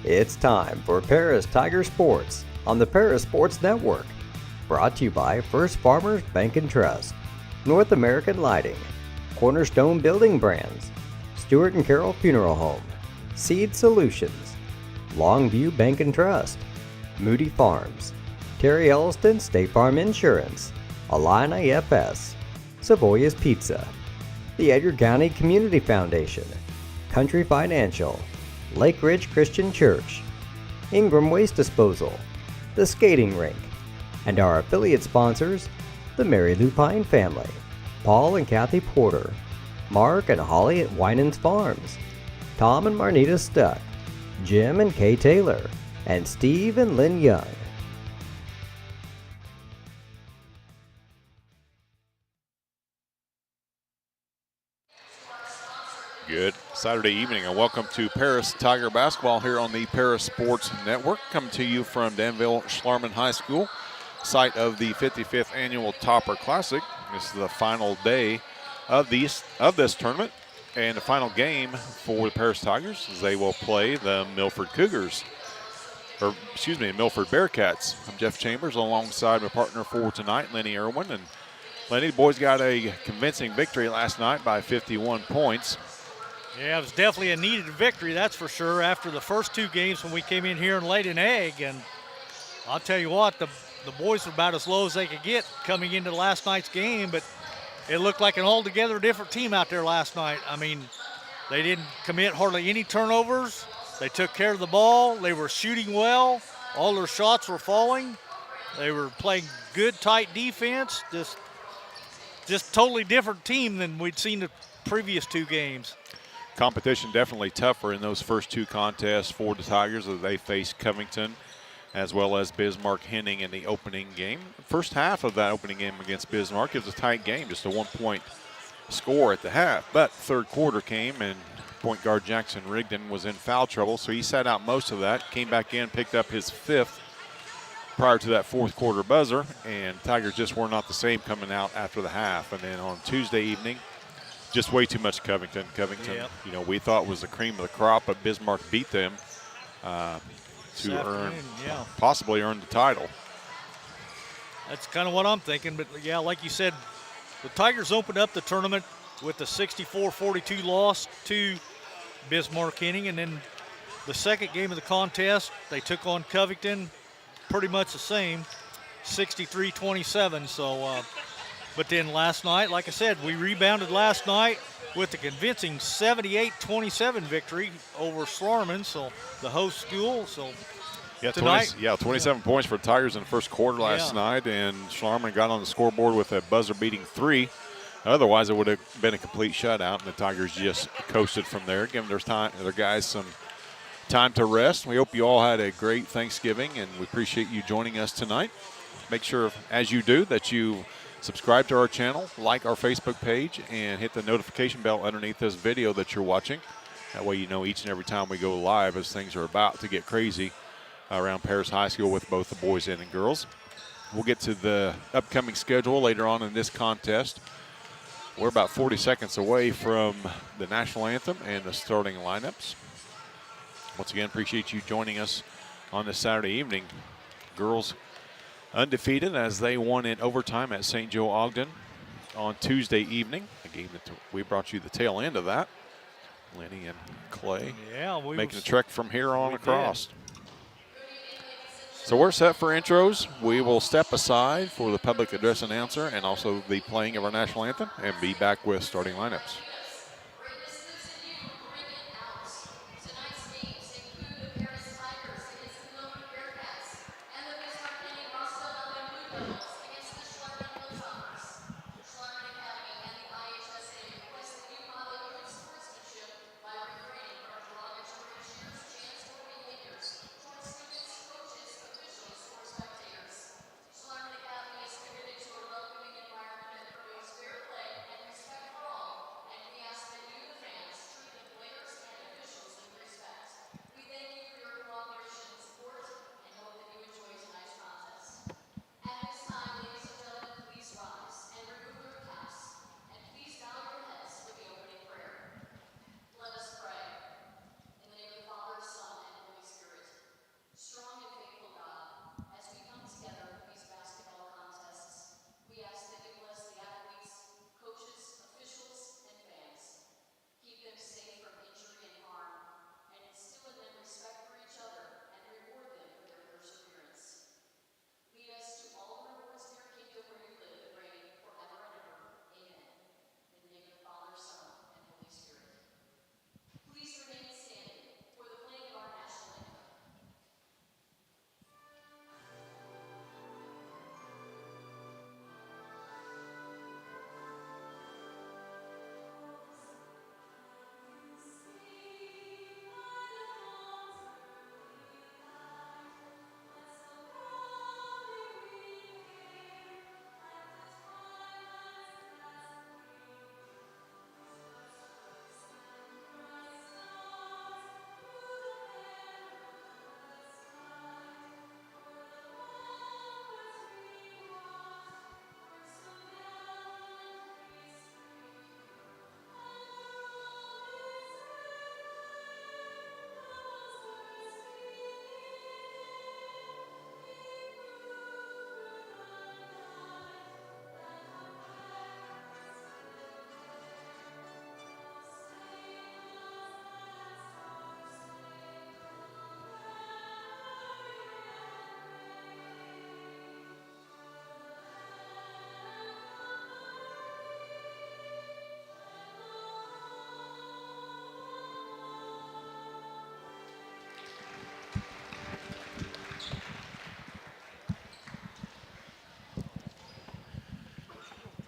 It's time for Paris Tiger Sports on the Paris Sports Network. Brought to you by First Farmers Bank and Trust, North American Lighting, Cornerstone Building Brands, Stewart and Carroll Funeral Home, Seed Solutions, Longview Bank and Trust, Moody Farms, Terry Elliston State Farm Insurance, Alina FS, Savoya's Pizza, the Edgar County Community Foundation, Country Financial, Lake Ridge Christian Church, Ingram Waste Disposal, the Skating Rink, and our affiliate sponsors, the Mary Lou Pine family, Paul and Kathy Porter, Mark and Holly at Winans Farms, Tom and Marnita Stuck, Jim and Kay Taylor, and Steve and Lynn Young. Good Saturday evening and welcome to Paris Tiger Basketball here on the Paris Sports Network. Coming to you from Danville Schlarman High School, site of the 55th Annual Topper Classic. This is the final day of this tournament and the final game for the Paris Tigers as they will play the Milford Milford Bearcats. I'm Jeff Chambers alongside my partner for tonight, Lenny Irwin. And Lenny, the boys got a convincing victory last night by 51 points. Yeah, it was definitely a needed victory, that's for sure, after the first two games when we came in here and laid an egg. And I'll tell you what, the boys were about as low as they could get coming into last night's game, but it looked like an altogether different team out there last night. I mean, they didn't commit hardly any turnovers. They took care of the ball. They were shooting well. All their shots were falling. They were playing good, tight defense. Just totally different team than we'd seen the previous two games. Competition definitely tougher in those first two contests for the Tigers as they face Covington as well as Bismarck Henning in the opening game. First half of that opening game against Bismarck, it was a tight game, just a 1-point score at the half. But third quarter came and point guard Jackson Rigdon was in foul trouble, so he sat out most of that, came back in, picked up his fifth prior to that fourth quarter buzzer, and Tigers just were not the same coming out after the half. And then on Tuesday evening, just way too much Covington. Yep. You know, we thought was the cream of the crop, but Bismarck beat them to possibly earn the title. That's kind of what I'm thinking. But, yeah, like you said, the Tigers opened up the tournament with the 64-42 loss to Bismarck Henning. And then the second game of the contest, they took on Covington, pretty much the same, 63-27. So, but then last night, like I said, we rebounded last night with a convincing 78-27 victory over Schlarman, so the host school. So yeah, tonight, 27 points for the Tigers in the first quarter last night, and Schlarman got on the scoreboard with a buzzer-beating three. Otherwise, it would have been a complete shutout, and the Tigers just coasted from there, giving their guys some time to rest. We hope you all had a great Thanksgiving, and we appreciate you joining us tonight. Make sure, as you do, that you subscribe to our channel, like our Facebook page, and hit the notification bell underneath this video that you're watching. That way you know each and every time we go live as things are about to get crazy around Paris High School with both the boys and the girls. We'll get to the upcoming schedule later on in this contest. We're about 40 seconds away from the national anthem and the starting lineups. Once again, appreciate you joining us on this Saturday evening. Girls undefeated as they won in overtime at St. Joe Ogden on Tuesday evening. A game that we brought you the tail end of that. Lenny and Clay making a trek from here on across. So we're set for intros. We will step aside for the public address announcer and also the playing of our national anthem and be back with starting lineups.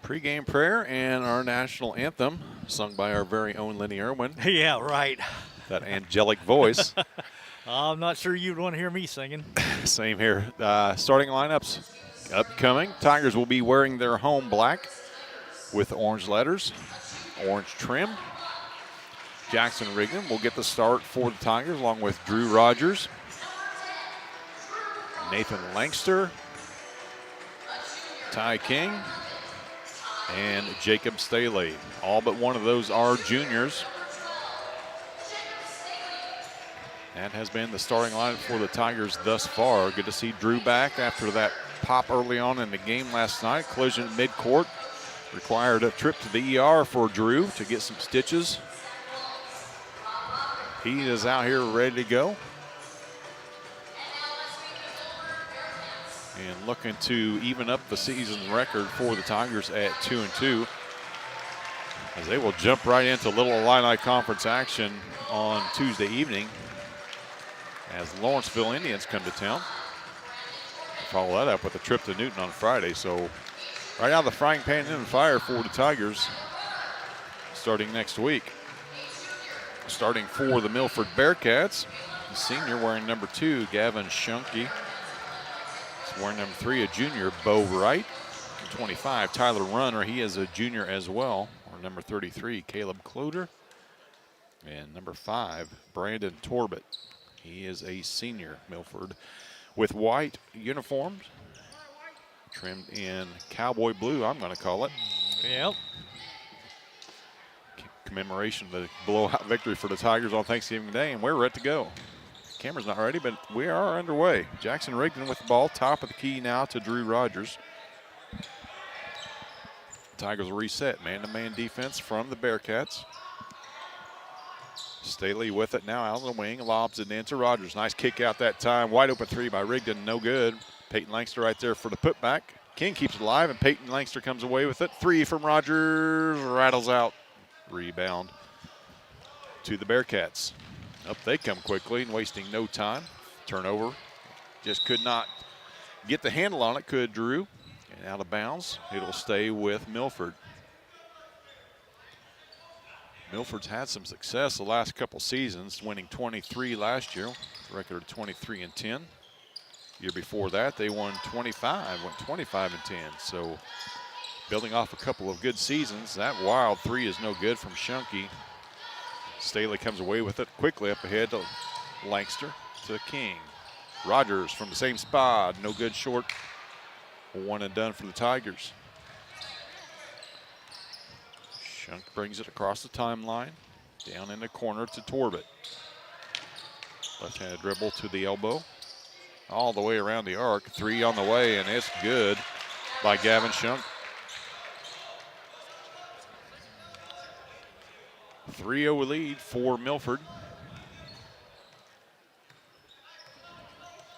Pre-game prayer and our national anthem, sung by our very own Lenny Irwin. Yeah, right. That angelic voice. I'm not sure you'd want to hear me singing. Same here. Starting lineups upcoming. Tigers will be wearing their home black with orange letters, orange trim. Jackson Rigdon will get the start for the Tigers along with Drew Rogers, Nathan Langster, Ty King, and Jacob Staley. All but one of those are juniors. That has been the starting lineup for the Tigers thus far. Good to see Drew back after that pop early on in the game last night. Collision at midcourt required a trip to the ER for Drew to get some stitches. He is out here ready to go. And looking to even up the season record for the Tigers at 2-2. As they will jump right into Little Illini Conference action on Tuesday evening as Lawrenceville Indians come to town. Follow that up with a trip to Newton on Friday. So right out of the frying pan in the fire for the Tigers starting next week. Starting for the Milford Bearcats, the senior wearing number 2, Gavin Shunke. He's wearing number 3, a junior, Bo Wright. And 25, Tyler Runner, he is a junior as well. Or number 33, Caleb Cloder. And number 5, Brandon Torbett. He is a senior, Milford, with white uniforms, trimmed in cowboy blue, I'm going to call it. Yep. Commemoration of the blowout victory for the Tigers on Thanksgiving Day, and we're ready to go. Camera's not ready, but we are underway. Jackson Rigdon with the ball, top of the key now to Drew Rogers. Tigers reset, man-to-man defense from the Bearcats. Staley with it now out on the wing, lobs it into Rogers. Nice kick out that time. Wide open 3 by Rigdon, no good. Peyton Langster right there for the putback. King keeps it alive, and Peyton Langster comes away with it. 3 from Rogers, rattles out. Rebound to the Bearcats. Up they come quickly and wasting no time. Turnover. Just could not get the handle on it, could Drew. And out of bounds. It'll stay with Milford. Milford's had some success the last couple seasons, winning 23 last year, record of 23-10. Year before that, they won 25, went 25-10. So building off a couple of good seasons. That wild 3 is no good from Shunke. Staley comes away with it quickly up ahead to Langster, to King. Rogers from the same spot, no good, short. 1 and done for the Tigers. Shunk brings it across the timeline, down in the corner to Torbett. Left-handed dribble to the elbow, all the way around the arc. 3 on the way, and it's good by Gavin Shunk. 3-0 lead for Milford.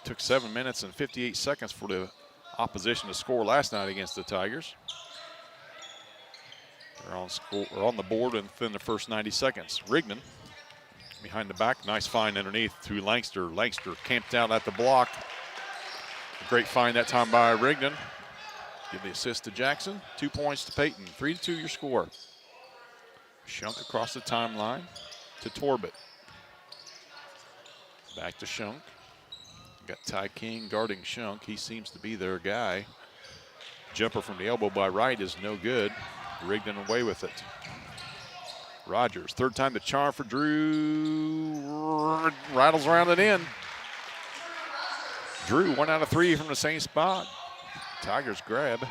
Took 7 minutes and 58 seconds for the opposition to score last night against the Tigers. They're on the board within the first 90 seconds. Rigdon behind the back, nice find underneath to Langster. Langster camped out at the block. A great find that time by Rigdon. Give the assist to Jackson. 2 points to Peyton. 3-2 your score. Shunk across the timeline to Torbett. Back to Shunk. Got Ty King guarding Shunk. He seems to be their guy. Jumper from the elbow by Wright is no good. Rigdon away with it. Rogers, 3rd time the charm for Drew. Rattles around it in. Drew, 1 out of 3 from the same spot. Tigers grab,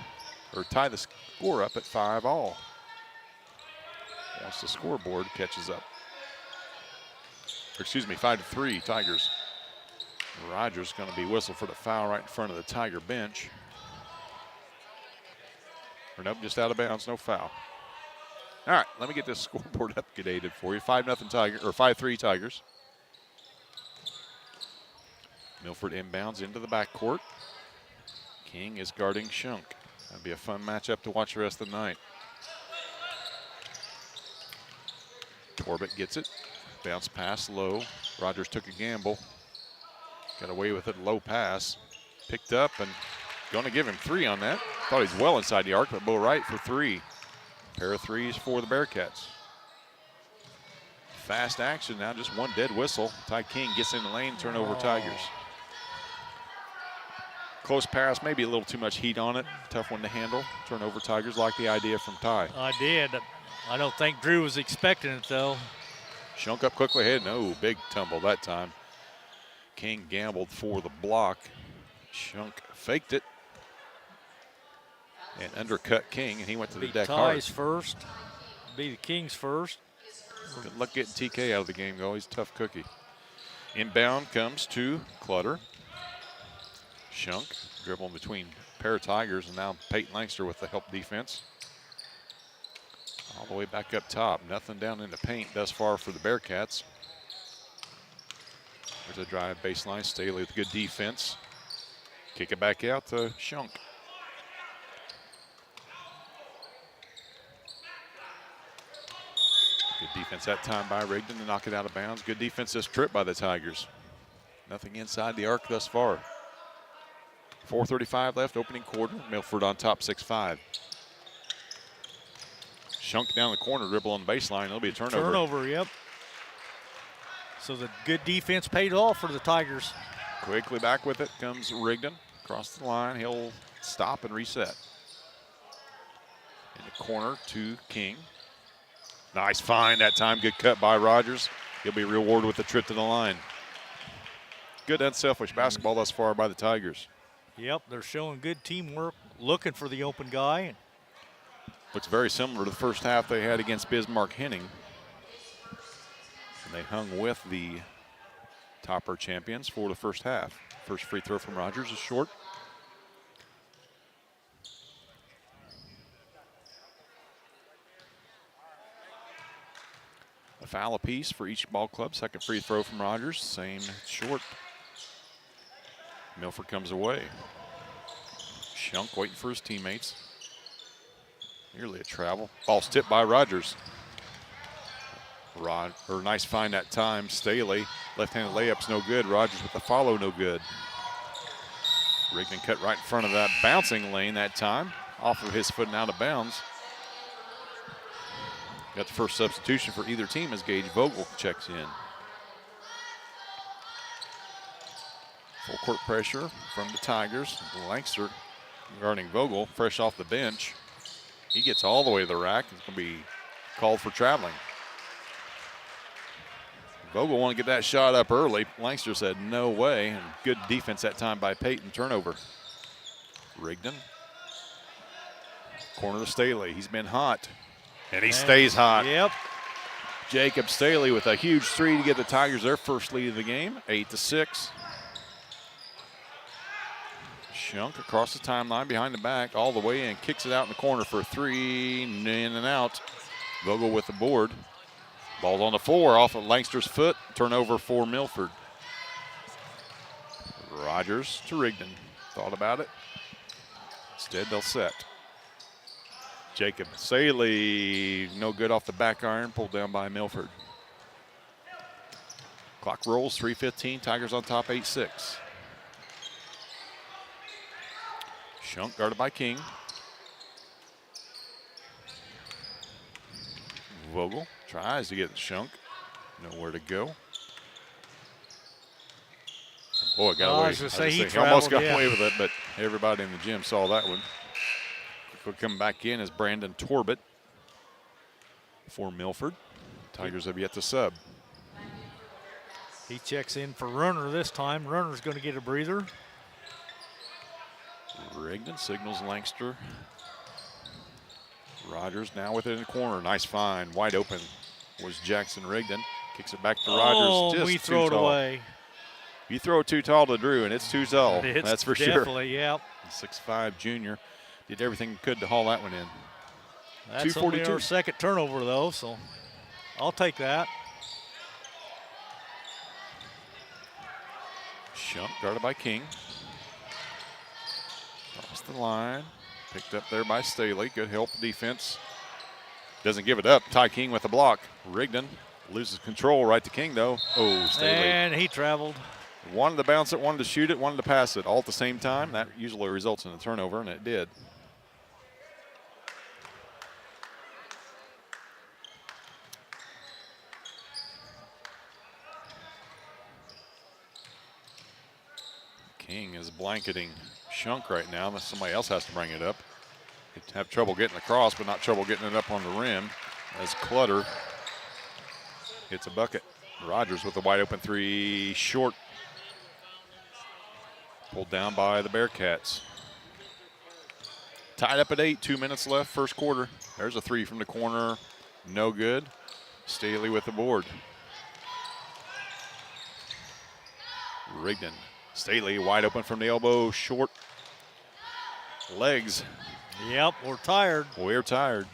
or tie the score up at 5-all. Once the scoreboard catches up. Excuse me, 5-3, Tigers. Rogers going to be whistled for the foul right in front of the Tiger bench. Or nope, just out of bounds, no foul. All right, let me get this scoreboard updated for you. 5-0 Tigers, or 5-3 Tigers. Milford inbounds into the backcourt. King is guarding Shunk. That'd be a fun matchup to watch the rest of the night. Torbett gets it. Bounce pass low. Rogers took a gamble. Got away with it, low pass. Picked up and going to give him 3 on that. Thought he's well inside the arc, but Bo right for three. Pair of threes for the Bearcats. Fast action now, just one dead whistle. Ty King gets in the lane, turnover Tigers. Close pass, maybe a little too much heat on it. Tough one to handle. Turnover Tigers, like the idea from Ty. I did. I don't think Drew was expecting it, though. Shunk up quickly ahead. No, big tumble that time. King gambled for the block. Shunk faked it and undercut King, and he went to the deck hard. Ty's first. Be the King's first. Good luck getting TK out of the game, though. He's a tough cookie. Inbound comes to Clutter. Shunk dribbling between pair of Tigers, and now Peyton Langster with the help defense. All the way back up top. Nothing down in the paint thus far for the Bearcats. There's a drive baseline. Staley with good defense. Kick it back out to Shunk. Good defense that time by Rigdon to knock it out of bounds. Good defense this trip by the Tigers. Nothing inside the arc thus far. 4:35 left, opening quarter. Milford on top, 6-5. Shunk down the corner, dribble on the baseline. It'll be a turnover. Turnover, yep. So the good defense paid off for the Tigers. Quickly back with it comes Rigdon. Across the line, he'll stop and reset. In the corner to King. Nice find that time, good cut by Rogers. He'll be rewarded with a trip to the line. Good unselfish basketball thus far by the Tigers. Yep, they're showing good teamwork, looking for the open guy. Looks very similar to the first half they had against Bismarck Henning. And they hung with the Topper champions for the first half. First free throw from Rogers is short. A foul apiece for each ball club. Second free throw from Rogers, same short. Milford comes away. Shunk waiting for his teammates. Nearly a travel. Ball's tipped by Rogers. Nice find that time. Staley, left-handed layup's no good. Rogers with the follow, no good. Rigdon cut right in front of that bouncing lane that time. Off of his foot and out of bounds. Got the first substitution for either team as Gage Vogel checks in. Full court pressure from the Tigers. Langster guarding Vogel, fresh off the bench. He gets all the way to the rack. It's going to be called for traveling. Vogel wanted to get that shot up early. Langster said no way. And good defense that time by Peyton. Turnover. Rigdon. Corner to Staley. He's been hot. And he stays hot. Yep. Jacob Staley with a huge three to get the Tigers their first lead of the game, 8-6. Shunk across the timeline behind the back, all the way in, kicks it out in the corner for a three, in and out. Vogel with the board. Ball on the floor off of Langster's foot. Turnover for Milford. Rogers to Rigdon. Thought about it. Instead, they'll set. Jacob Staley, no good off the back iron, pulled down by Milford. Clock rolls, 3:15, Tigers on top, 8-6. Shunk guarded by King. Vogel tries to get Shunk, nowhere to go. Boy, got away. I was going to say, he almost got traveled, away with it, but everybody in the gym saw that one. We'll come back in as Brandon Torbett for Milford. Tigers have yet to sub. He checks in for Runner this time. Runner's going to get a breather. Rigdon signals Langster. Rogers now with it in the corner. Nice find. Wide open was Jackson Rigdon. Kicks it back to Rogers. Just we throw it away. You throw it too tall to Drew, and it's too tall. That's for sure. Definitely, yeah. 6'5" junior. Did everything he could to haul that one in. That's only our second turnover, though, so I'll take that. Shunk guarded by King. Across the line. Picked up there by Staley. Good help defense. Doesn't give it up. Ty King with the block. Rigdon loses control right to King, though. Oh, Staley. And he traveled. Wanted to bounce it, wanted to shoot it, wanted to pass it all at the same time. That usually results in a turnover, and it did. King is blanketing Shunk right now. Somebody else has to bring it up. Could have trouble getting across, but not trouble getting it up on the rim as Clutter hits a bucket. Rogers with a wide open three, short. Pulled down by the Bearcats. Tied up at 8, 2 minutes left, first quarter. There's a three from the corner, no good. Staley with the board. Rigdon. Staley wide open from the elbow, short. Legs. Yep, we're tired. We're tired.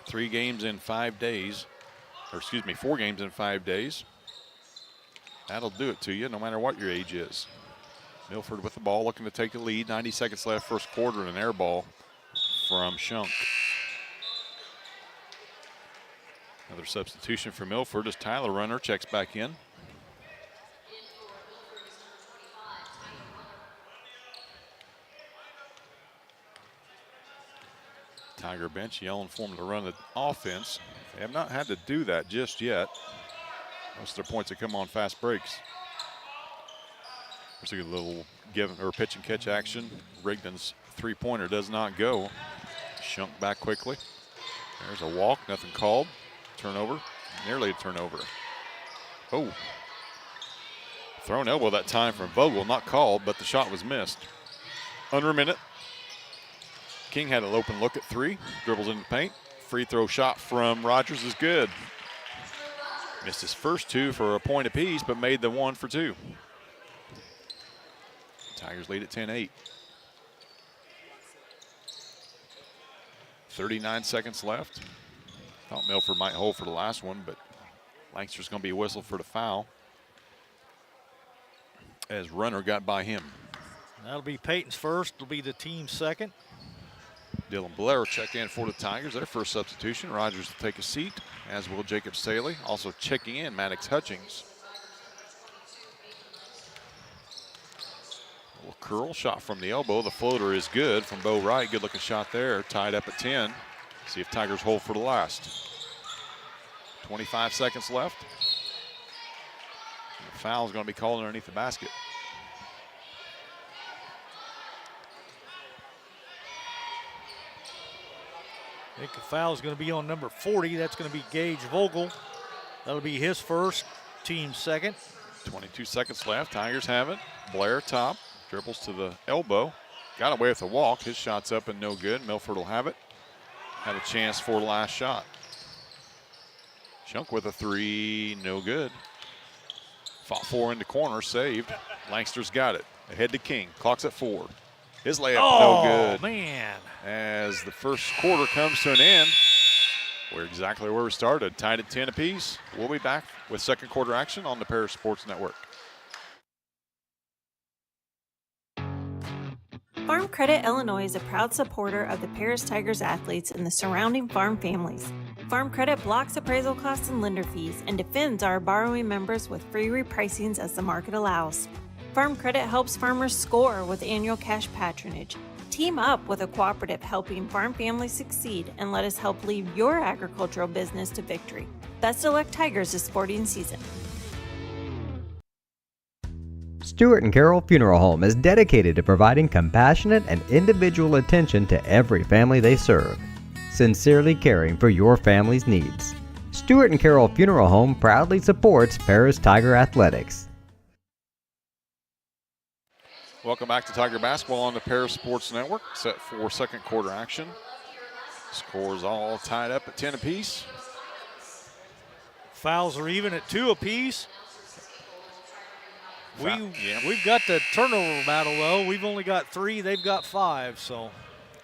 3 games in 5 days. Or excuse me, 4 games in 5 days. That'll do it to you, no matter what your age is. Milford with the ball, looking to take the lead. 90 seconds left, first quarter, and an air ball from Shunk. Another substitution for Milford as Tyler Runner checks back in. Tiger bench yelling for them to run the offense. They have not had to do that just yet. Most of their points have come on fast breaks. There's a little pitch and catch action. Rigdon's three-pointer does not go. Shunk back quickly. There's a walk, nothing called. Turnover, nearly a turnover. Oh. Thrown elbow that time from Vogel, not called, but the shot was missed. Under a minute. King had an open look at 3, dribbles in the paint. Free throw shot from Rogers is good. Missed his first 2 for a point apiece, but made the 1 for 2. Tigers lead at 10-8. 39 seconds left. Thought Milford might hold for the last one, but Lancaster's going to be whistled for the foul as Runner got by him. That'll be Peyton's first. It'll be the team's second. Dylan Blair will check in for the Tigers. Their first substitution. Rogers will take a seat, as will Jacob Staley. Also checking in, Maddox Hutchings. A little curl shot from the elbow. The floater is good from Bo Wright. Good looking shot there. Tied up at 10. See if Tigers hold for the last. 25 seconds left. The foul is going to be called underneath the basket. I think the foul is going to be on number 40. That's going to be Gage Vogel. That'll be his first, team second. 22 seconds left. Tigers have it. Blair top. Dribbles to the elbow. Got away with a walk. His shot's up and no good. Milford will have it. Had a chance for the last shot. Shunk with a 3. No good. Fought 4 in the corner. Saved. Lancaster's got it. Ahead to King. Clock's at 4. His layup no good. Oh, man. As the first quarter comes to an end, we're exactly where we started, tied at 10 apiece. We'll be back with second quarter action on the Paris Sports Network. Farm Credit Illinois is a proud supporter of the Paris Tigers athletes and the surrounding farm families. Farm Credit blocks appraisal costs and lender fees and defends our borrowing members with free repricings as the market allows. Farm Credit helps farmers score with annual cash patronage. Team up with a cooperative helping farm families succeed and let us help lead your agricultural business to victory. Best of luck, Tigers, this sporting season. Stewart and Carroll Funeral Home is dedicated to providing compassionate and individual attention to every family they serve, sincerely caring for your family's needs. Stewart and Carroll Funeral Home proudly supports Paris Tiger Athletics. Welcome back to Tiger Basketball on the Paris Sports Network, set for second quarter action. Scores all tied up at 10 apiece. Fouls are even at 2 apiece. We've got the turnover battle, though. We've only got 3. They've got 5, so.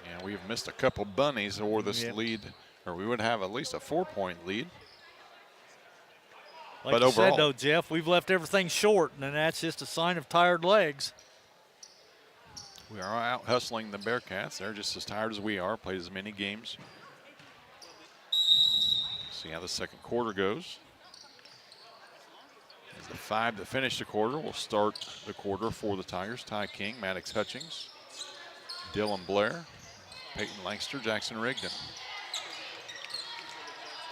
Yeah, we've missed a couple bunnies or this lead, or we would have at least a 4-point lead. Like but you overall, said, though, Jeff, we've left everything short, and that's just a sign of tired legs. we are out hustling the Bearcats. They're just as tired as we are, played as many games. See how the second quarter goes. As the 5 that finished the quarter will start the quarter for the Tigers. Ty King, Maddox Hutchings, Dylan Blair, Peyton Lancaster, Jackson Rigdon.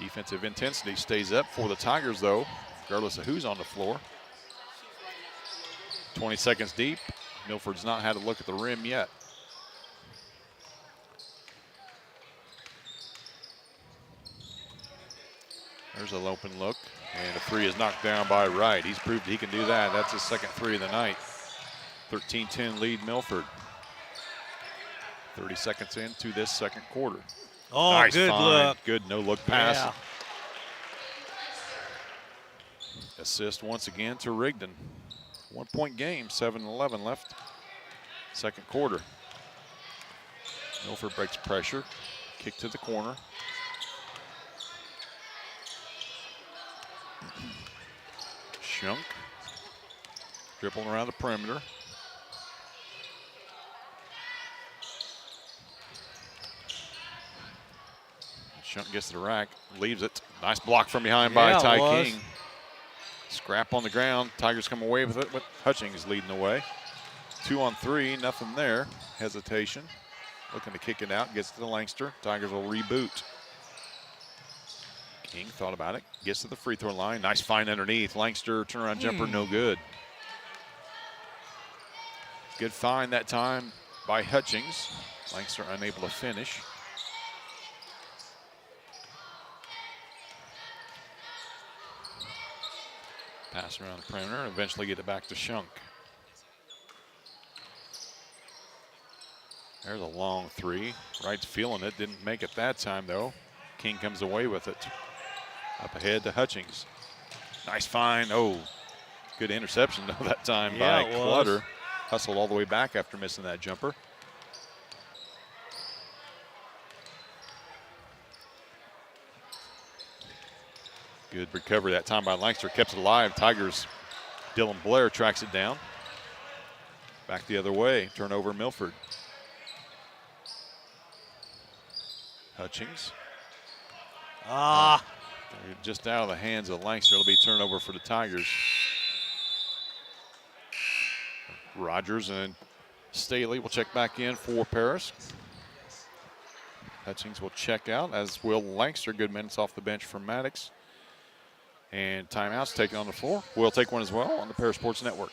Defensive intensity stays up for the Tigers, though, regardless of who's on the floor. 20 seconds deep. Milford's not had a look at the rim yet. There's an open look, and a three is knocked down by Wright. He's proved he can do that. That's his second three of the night. 13-10 lead Milford. 30 seconds into this second quarter. Oh, nice good find. look. Good no-look pass. Yeah. Assist once again to Rigdon. 1-point game, 7-11 left. Second quarter. Milford breaks pressure. Kick to the corner. Shunk. Dribbling around the perimeter. Shunk gets to the rack, leaves it. Nice block from behind by Ty King. Scrap on the ground. Tigers come away with it, with Hutchings leading the way. 2 on 3, nothing there. Hesitation. Looking to kick it out, gets to the Langster. Tigers will reboot. King thought about it, gets to the free throw line. Nice find underneath. Langster turnaround jumper, no good. Good find that time by Hutchings. Langster unable to finish. Pass around the perimeter and eventually get it back to Shunk. There's a long three. Wright's feeling it, didn't make it that time though. King comes away with it. Up ahead to Hutchings. Nice find. Oh, good interception though that time by Clutter. Hustled all the way back after missing that jumper. Good recovery that time by Langster, kept it alive. Tigers, Dylan Blair tracks it down. Back the other way, turnover Milford. Hutchings. Just out of the hands of Langster. It'll be turnover for the Tigers. Rogers and Staley will check back in for Paris. Hutchings will check out, as will Langster. Good minutes off the bench for Maddox. And timeouts taken on the floor. We'll take one as well on the Paris Sports Network.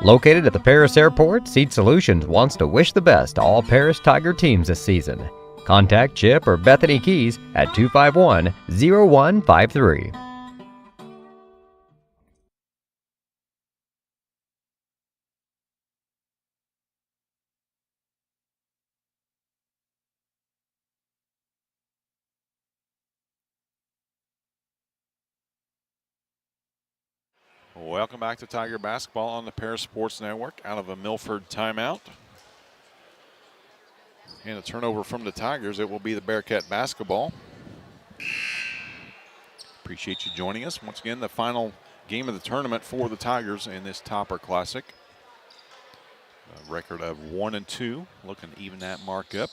Located at the Paris Airport, Seat Solutions wants to wish the best to all Paris Tiger teams this season. Contact Chip or Bethany Keys at 251-0153. Welcome back to Tiger Basketball on the Paris Sports Network out of a Milford timeout. And a turnover from the Tigers. It will be the Bearcat basketball. Appreciate you joining us. Once again, the final game of the tournament for the Tigers in this Topper Classic. A record of 1-2, looking to even that mark up.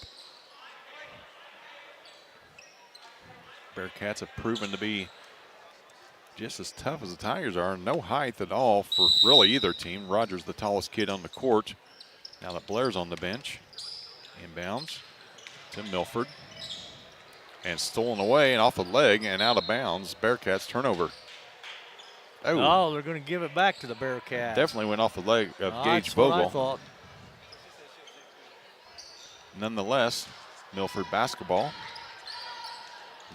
Bearcats have proven to be just as tough as the Tigers are. No height at all for really either team. Rogers, the tallest kid on the court. Now that Blair's on the bench. Inbounds to Milford. And stolen away and off the leg and out of bounds. Bearcats turnover. Oh, they're going to give it back to the Bearcats. Definitely went off the leg of Gage Vogel. That's what I thought. Nonetheless, Milford basketball.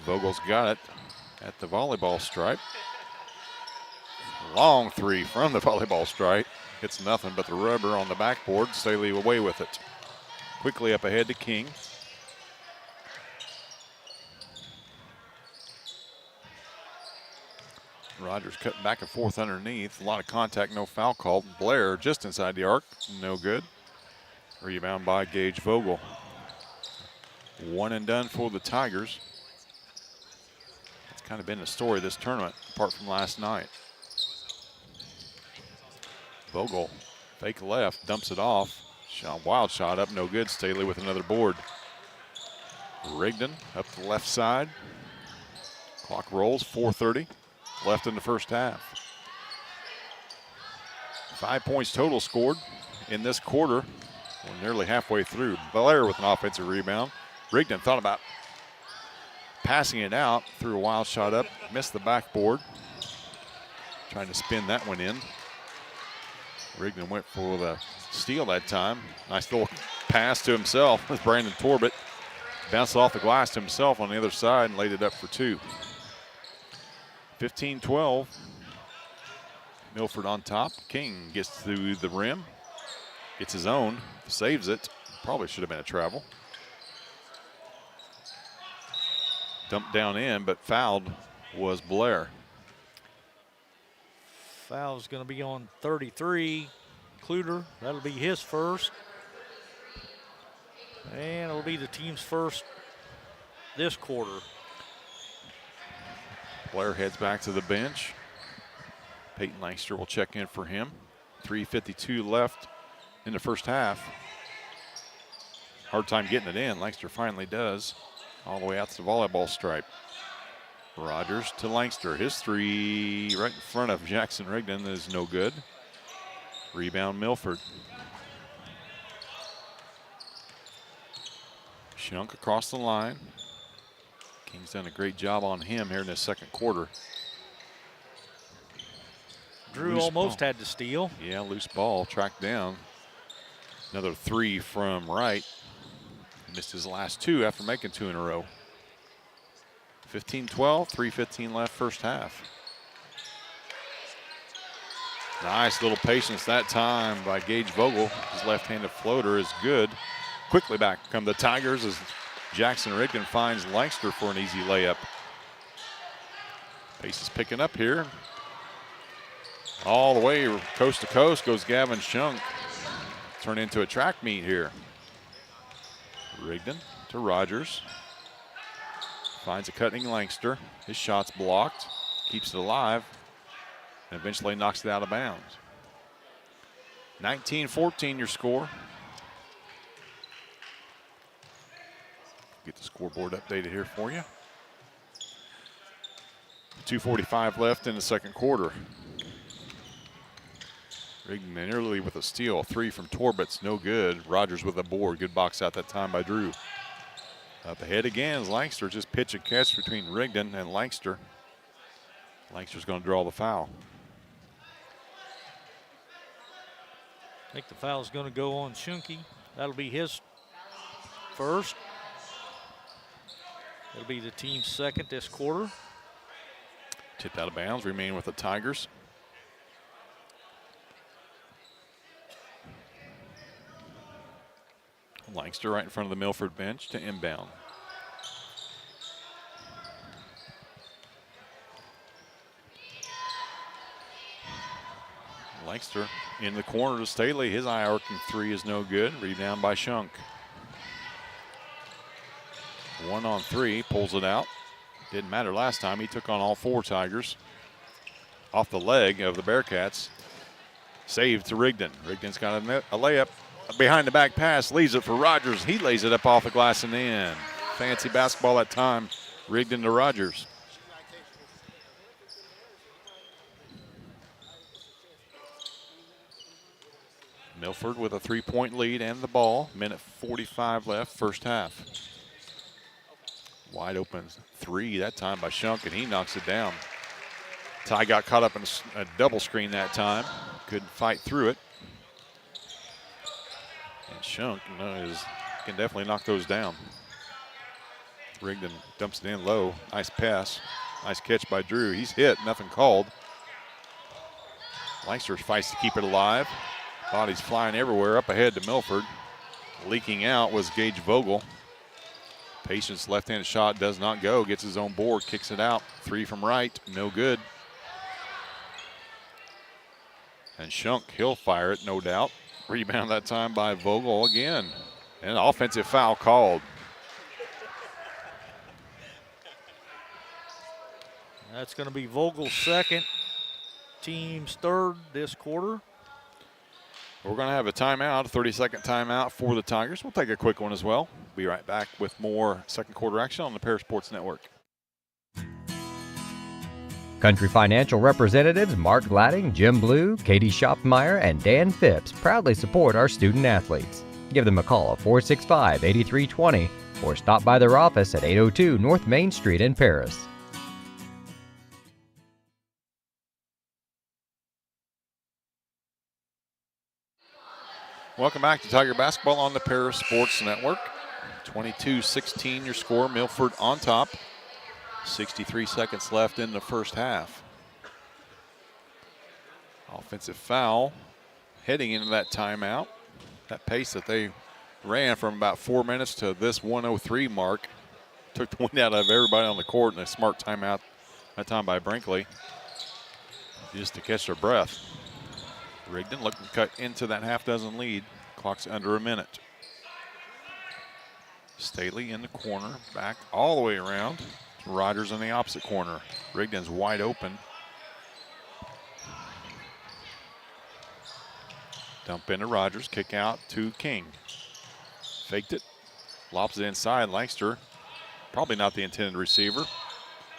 Vogel's got it at the volleyball stripe. Long three from the volleyball stripe. It's nothing but the rubber on the backboard. Staley away with it. Quickly up ahead to King. Rogers cutting back and forth underneath. A lot of contact, no foul called. Blair just inside the arc, no good. Rebound by Gage Vogel. One and done for the Tigers. That's kind of been the story of this tournament, apart from last night. Vogel, fake left, dumps it off. Wild shot up, no good. Staley with another board. Rigdon up the left side. Clock rolls, 4:30. left in the first half. 5 points total scored in this quarter. We're nearly halfway through. Blair with an offensive rebound. Rigdon thought about passing it out, threw a wild shot up, missed the backboard. Trying to spin that one in. Rigdon went for the steal that time. Nice little pass to himself with Brandon Torbett. Bounced off the glass to himself on the other side and laid it up for 2. 15-12. Milford on top. King gets to the rim. Gets his own. Saves it. Probably should have been a travel. Dumped down in, but fouled was Blair. Foul's going to be on 33. Kluter, that'll be his first. And it'll be the team's first this quarter. Blair heads back to the bench. Peyton Lancaster will check in for him. 3:52 left in the first half. Hard time getting it in. Lancaster finally does. All the way out to the volleyball stripe. Rogers to Lancaster. His 3 right in front of Jackson Rigdon is no good. Rebound Milford. Shunk across the line. King's done a great job on him here in the second quarter. Drew Loose almost ball. had to steal. Yeah, loose ball tracked down. Another 3 from Wright. Missed his last 2 after making 2 in a row. 15-12, 3:15 left first half. Nice little patience that time by Gage Vogel. His left-handed floater is good. Quickly back come the Tigers as Jackson Rigdon finds Lancaster for an easy layup. Pace is picking up here. All the way coast to coast goes Gavin Shunk. Turn into a track meet here. Rigdon to Rogers. Finds a cutting Lancaster. His shot's blocked. Keeps it alive. And eventually knocks it out of bounds. 19-14 your score. Get the scoreboard updated here for you. 2:45 left in the second quarter. Rigdon early with a steal. 3 from Torbett's no good. Rogers with a board. Good box out that time by Drew. Up ahead again is Lancaster. Just pitch and catch between Rigdon and Lancaster. Lancaster's going to draw the foul. I think the foul's going to go on Shunke. That'll be his first. It'll be the team's second this quarter. Tipped out of bounds. Remain with the Tigers. Lancaster right in front of the Milford bench to inbound. Lancaster in the corner to Staley. His eye-arcing 3 is no good. Rebound by Shunk. 1 on 3, pulls it out. Didn't matter last time. He took on all 4 Tigers. Off the leg of the Bearcats. Saved to Rigdon. Rigdon's got a layup. Behind the back pass, leaves it for Rogers. He lays it up off the glass and in. Fancy basketball that time. Rigdon to Rogers. Milford with a 3-point lead and the ball. Minute 45 left, first half. Wide open 3 that time by Shunk, and he knocks it down. Ty got caught up in a double screen that time. Couldn't fight through it. And Shunk can definitely knock those down. Rigdon dumps it in low. Nice pass. Nice catch by Drew. He's hit, nothing called. Lancaster fights to keep it alive. Bodies flying everywhere. Up ahead to Milford. Leaking out was Gage Vogel. Patience left-handed shot does not go. Gets his own board, kicks it out. 3 from right, no good. And Shunk, he'll fire it, no doubt. Rebound that time by Vogel again. And an offensive foul called. That's going to be Vogel's second, team's third this quarter. We're going to have a timeout, a 30-second timeout for the Tigers. We'll take a quick one as well. Be right back with more second quarter action on the Para Sports Network. Country Financial representatives Mark Gladding, Jim Blue, Katie Schopfmeyer, and Dan Phipps proudly support our student athletes. Give them a call at 465-8320 or stop by their office at 802 North Main Street in Paris. Welcome back to Tiger Basketball on the Paris Sports Network. 22-16 your score, Milford on top. 63 seconds left in the first half. Offensive foul heading into that timeout. That pace that they ran from about 4 minutes to this 1:03 mark took the wind out of everybody on the court, and a smart timeout that time by Brinkley just to catch their breath. Rigdon looking to cut into that half-dozen lead. Clock's under a minute. Staley in the corner, back all the way around. Rogers in the opposite corner. Rigdon's wide open. Dump into Rogers, kick out to King. Faked it, lobs it inside. Lancaster, probably not the intended receiver,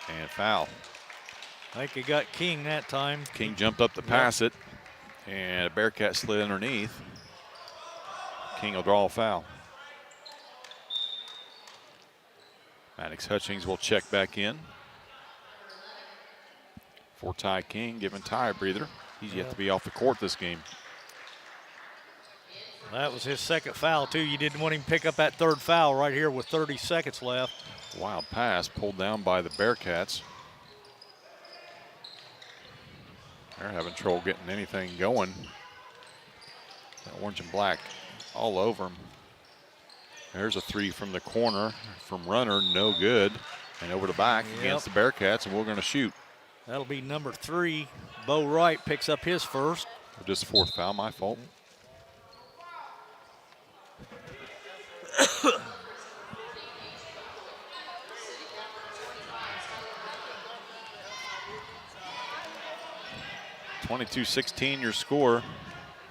and foul. I think he got King that time. King jumped up to pass it, and a Bearcat slid underneath. King will draw a foul. Maddox Hutchings will check back in for Ty King, giving Ty a breather. He's yet to be off the court this game. That was his second foul, too. You didn't want him to pick up that third foul right here with 30 seconds left. Wild pass pulled down by the Bearcats. They're having trouble getting anything going. That orange and black all over them. There's a three from the corner from Runner, no good. And over the back against the Bearcats, and we're going to shoot. That'll be number 3. Bo Wright picks up his first. Just fourth foul, my fault. (22-16) your score.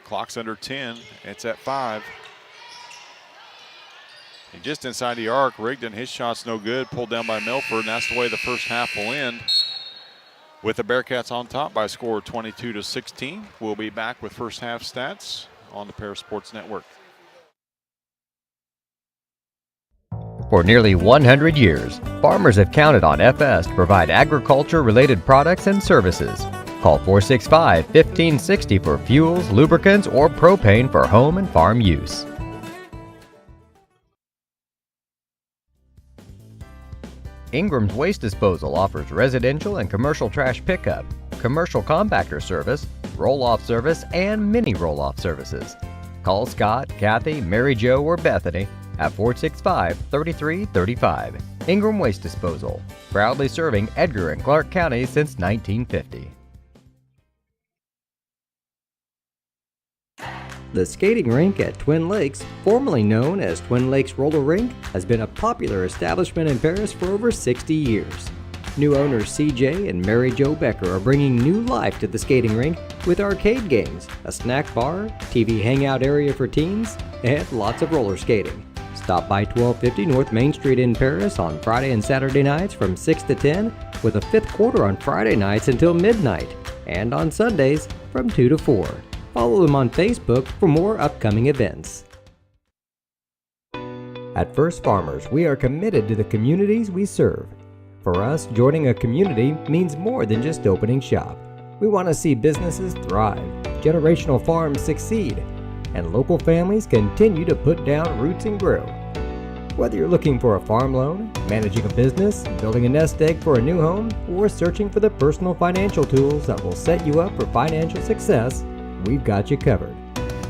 Clock's under 10. It's at 5. And just inside the arc, Rigdon, his shot's no good, pulled down by Milford, and that's the way the first half will end. With the Bearcats on top by a score of 22-16. We'll be back with first half stats on the Paris Sports Network. For nearly 100 years, farmers have counted on FS to provide agriculture-related products and services. Call 465-1560 for fuels, lubricants, or propane for home and farm use. Ingram's Waste Disposal offers residential and commercial trash pickup, commercial compactor service, roll-off service, and mini roll-off services. Call Scott, Kathy, Mary Jo, or Bethany at 465-3335. Ingram Waste Disposal, proudly serving Edgar and Clark Counties since 1950. The skating rink at Twin Lakes, formerly known as Twin Lakes Roller Rink, has been a popular establishment in Paris for over 60 years. New owners CJ and Mary Jo Becker are bringing new life to the skating rink with arcade games, a snack bar, TV hangout area for teens, and lots of roller skating. Stop by 1250 North Main Street in Paris on Friday and Saturday nights from 6 to 10, with a fifth quarter on Friday nights until midnight, and on Sundays from 2 to 4. Follow them on Facebook for more upcoming events. At First Farmers, we are committed to the communities we serve. For us, joining a community means more than just opening shop. We want to see businesses thrive, generational farms succeed, and local families continue to put down roots and grow. Whether you're looking for a farm loan, managing a business, building a nest egg for a new home, or searching for the personal financial tools that will set you up for financial success, we've got you covered.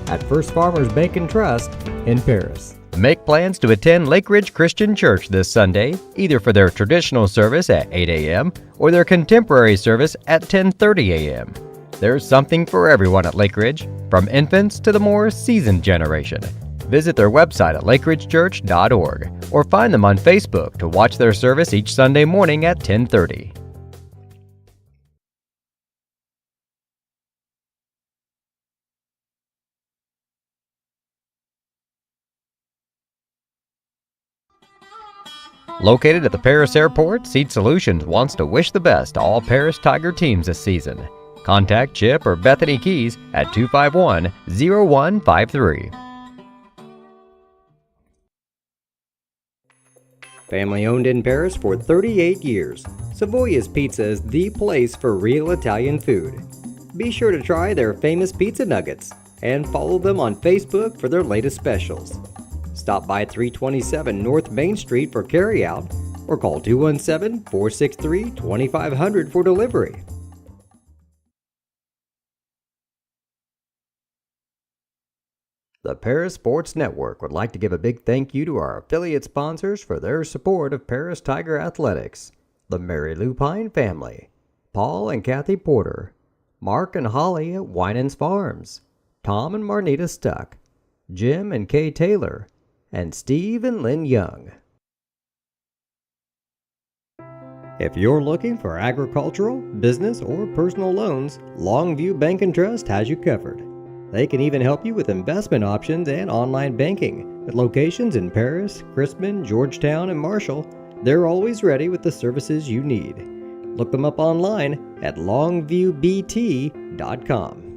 At First Farmers Bank and Trust in Paris. Make plans to attend Lake Ridge Christian Church this Sunday, either for their traditional service at 8 a.m. or their contemporary service at 10:30 a.m. There's something for everyone at Lake Ridge, from infants to the more seasoned generation. Visit their website at lakeridgechurch.org or find them on Facebook to watch their service each Sunday morning at 10:30. Located at the Paris Airport, Seat Solutions wants to wish the best to all Paris Tiger teams this season. Contact Chip or Bethany Keys at 251-0153. Family owned in Paris for 38 years, Savoya's Pizza is the place for real Italian food. Be sure to try their famous pizza nuggets and follow them on Facebook for their latest specials. Stop by 327 North Main Street for carryout or call 217-463-2500 for delivery. The Paris Sports Network would like to give a big thank you to our affiliate sponsors for their support of Paris Tiger Athletics: the Mary Lupine family, Paul and Kathy Porter, Mark and Holly at Winans Farms, Tom and Marnita Stuck, Jim and Kay Taylor, and Steve and Lynn Young. If you're looking for agricultural, business, or personal loans, Longview Bank and Trust has you covered. They can even help you with investment options and online banking. With locations in Paris, Crispin, Georgetown, and Marshall, they're always ready with the services you need. Look them up online at longviewbt.com.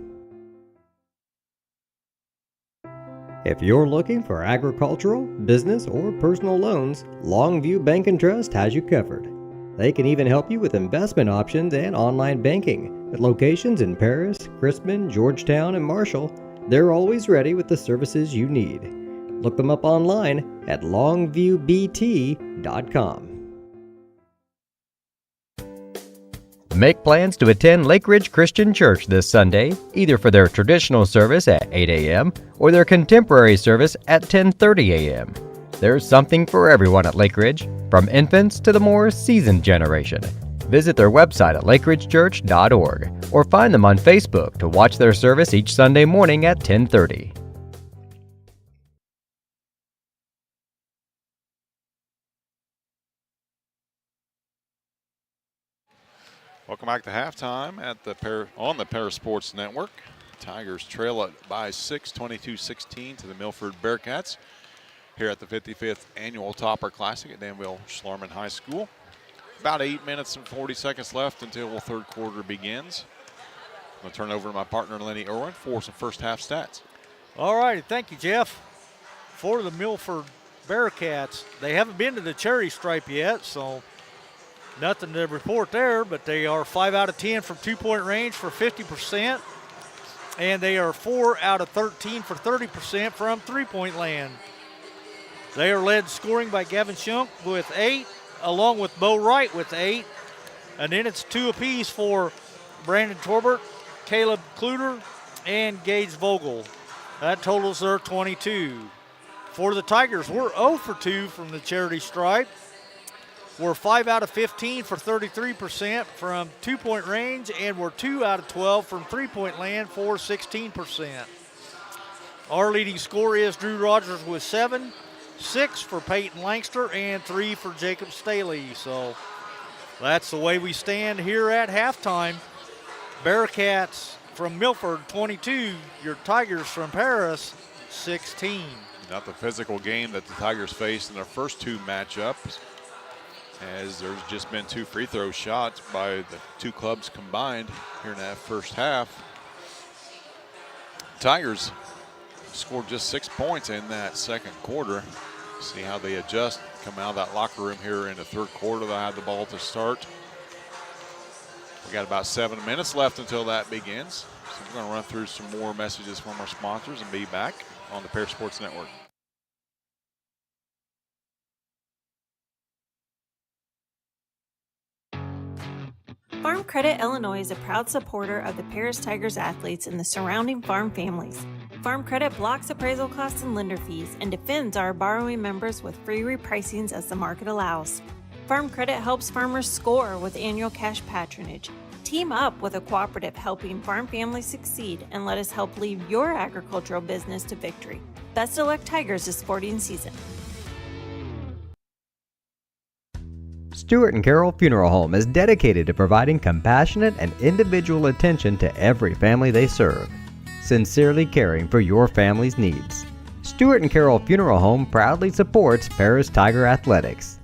If you're looking for agricultural, business, or personal loans, Longview Bank and Trust has you covered. They can even help you with investment options and online banking. With locations in Paris, Crispin, Georgetown, and Marshall, they're always ready with the services you need. Look them up online at longviewbt.com. Make plans to attend Lake Ridge Christian Church this Sunday, either for their traditional service at 8 a.m. or their contemporary service at 10:30 a.m. There's something for everyone at Lake Ridge, from infants to the more seasoned generation. Visit their website at lakeridgechurch.org or find them on Facebook to watch their service each Sunday morning at 10:30. Welcome back to halftime at on the Paris Sports Network. Tigers trail it by 6, 22-16 to the Milford Bearcats here at the 55th Annual Topper Classic at Danville Schlarman High School. About 8 minutes and 40 seconds left until the third quarter begins. I'm going to turn it over to my partner, Lenny Irwin, for some first half stats. All right, thank you, Jeff. For the Milford Bearcats, they haven't been to the cherry stripe yet, so nothing to report there, but they are 5 out of 10 from two-point range for 50%, and they are 4 out of 13 for 30% from three-point land. They are led scoring by Gavin Shunk with 8, along with Bo Wright with 8, and then it's 2 apiece for Brandon Torbert, Caleb Kluter, and Gage Vogel. That totals their 22. For the Tigers, we're 0 for 2 from the charity stripe. We're 5 out of 15 for 33% from two-point range, and we're 2 out of 12 from three-point land for 16%. Our leading scorer is Drew Rogers with 7, 6 for Peyton Langster, and 3 for Jacob Staley. So that's the way we stand here at halftime. Bearcats from Milford, 22. Your Tigers from Paris, 16. Not the physical game that the Tigers faced in their first 2 matchups, as there's just been 2 free throw shots by the 2 clubs combined here in that first half. Tigers scored just 6 points in that second quarter. See how they adjust, come out of that locker room here in the third quarter. They had the ball to start. We got about 7 minutes left until that begins. So we're going to run through some more messages from our sponsors and be back on the Paris Sports Network. Farm Credit Illinois is a proud supporter of the Paris Tigers athletes and the surrounding farm families. Farm Credit blocks appraisal costs and lender fees and defends our borrowing members with free repricings as the market allows. Farm Credit helps farmers score with annual cash patronage. Team up with a cooperative helping farm families succeed and let us help lead your agricultural business to victory. Best of luck, Tigers, this sporting season. Stewart & Carroll Funeral Home is dedicated to providing compassionate and individual attention to every family they serve, sincerely caring for your family's needs. Stewart & Carroll Funeral Home proudly supports Paris Tiger Athletics.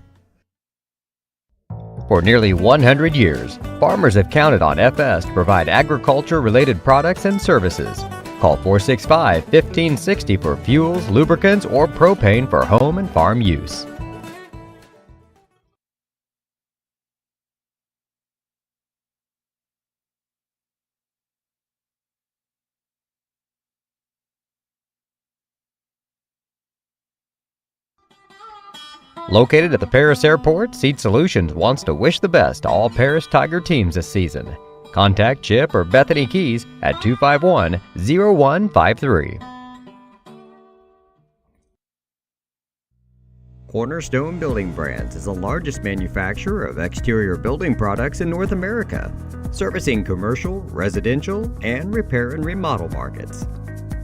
For nearly 100 years, farmers have counted on FS to provide agriculture-related products and services. Call 465-1560 for fuels, lubricants, or propane for home and farm use. Located at the Paris Airport, Seat Solutions wants to wish the best to all Paris Tiger teams this season. Contact Chip or Bethany Keys at 251-0153. Cornerstone Building Brands is the largest manufacturer of exterior building products in North America, servicing commercial, residential, and repair and remodel markets.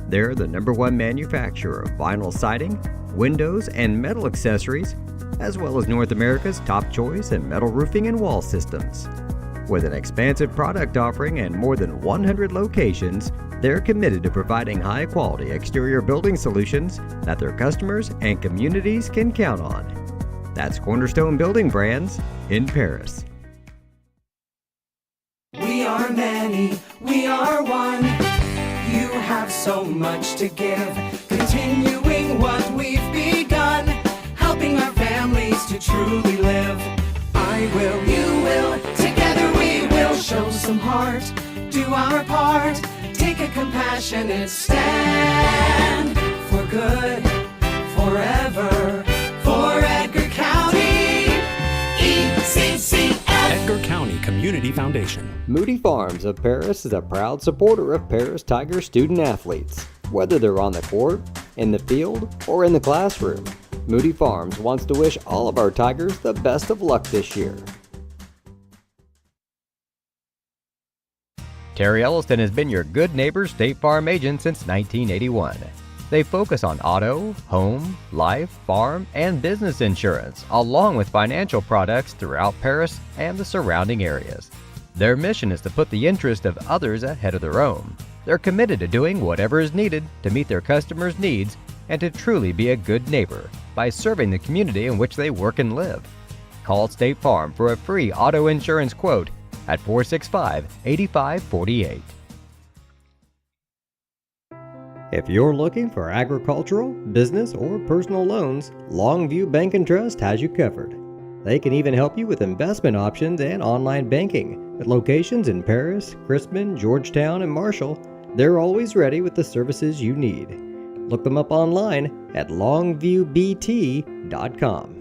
They're the #1 manufacturer of vinyl siding, windows, and metal accessories, as well as North America's top choice in metal roofing and wall systems. With an expansive product offering and more than 100 locations, they're committed to providing high-quality exterior building solutions that their customers and communities can count on. That's Cornerstone Building Brands in Paris. We are many, we are one. You have so much to give, continuing what we've begun, helping our families to truly live. I will, you will, together we will show some heart, do our part, take a compassionate stand for good, forever, for Edgar County, ECCF. Edgar County Community Foundation. Moody Farms of Paris is a proud supporter of Paris Tiger student athletes. Whether they're on the court, in the field, or in the classroom, Moody Farms wants to wish all of our Tigers the best of luck this year. Terry Elliston has been your good neighbor State Farm agent since 1981. They focus on auto, home, life, farm, and business insurance, along with financial products throughout Paris and the surrounding areas. Their mission is to put the interest of others ahead of their own. They're committed to doing whatever is needed to meet their customers' needs and to truly be a good neighbor by serving the community in which they work and live. Call State Farm for a free auto insurance quote at 465-8548. If you're looking for agricultural, business, or personal loans, Longview Bank and Trust has you covered. They can even help you with investment options and online banking. At locations in Paris, Crispin, Georgetown, and Marshall, they're always ready with the services you need. Look them up online at longviewbt.com.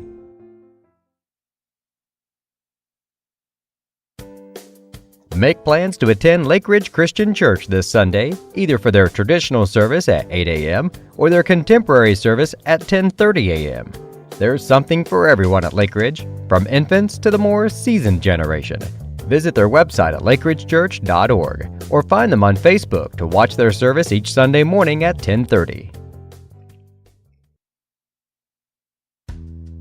Make plans to attend Lake Ridge Christian Church this Sunday, either for their traditional service at 8 a.m. or their contemporary service at 10:30 a.m. There's something for everyone at Lake Ridge, from infants to the more seasoned generation. Visit their website at lakeridgechurch.org or find them on Facebook to watch their service each Sunday morning at 10:30.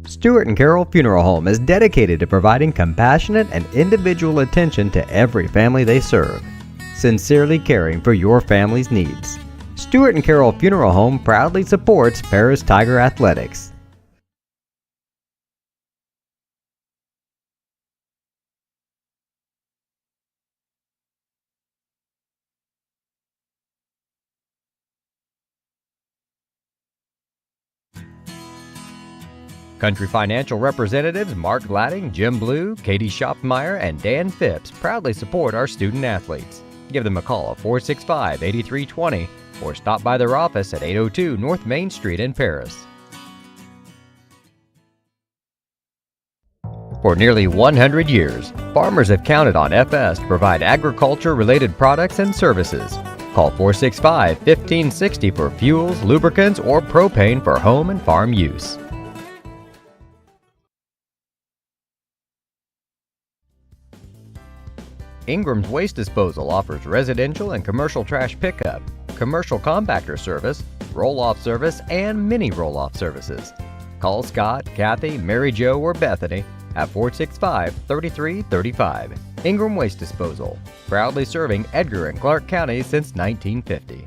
Stuart and Carol Funeral Home is dedicated to providing compassionate and individual attention to every family they serve, sincerely caring for your family's needs. Stuart and Carol Funeral Home proudly supports Paris Tiger Athletics. Country Financial representatives Mark Gladding, Jim Blue, Katie Schopmeyer, and Dan Phipps proudly support our student athletes. Give them a call at 465-8320 or stop by their office at 802 North Main Street in Paris. For nearly 100 years, farmers have counted on FS to provide agriculture-related products and services. Call 465-1560 for fuels, lubricants, or propane for home and farm use. Ingram's Waste Disposal offers residential and commercial trash pickup, commercial compactor service, roll-off service, and mini roll-off services. Call Scott, Kathy, Mary Jo, or Bethany at 465-3335. Ingram Waste Disposal, proudly serving Edgar and Clark County since 1950.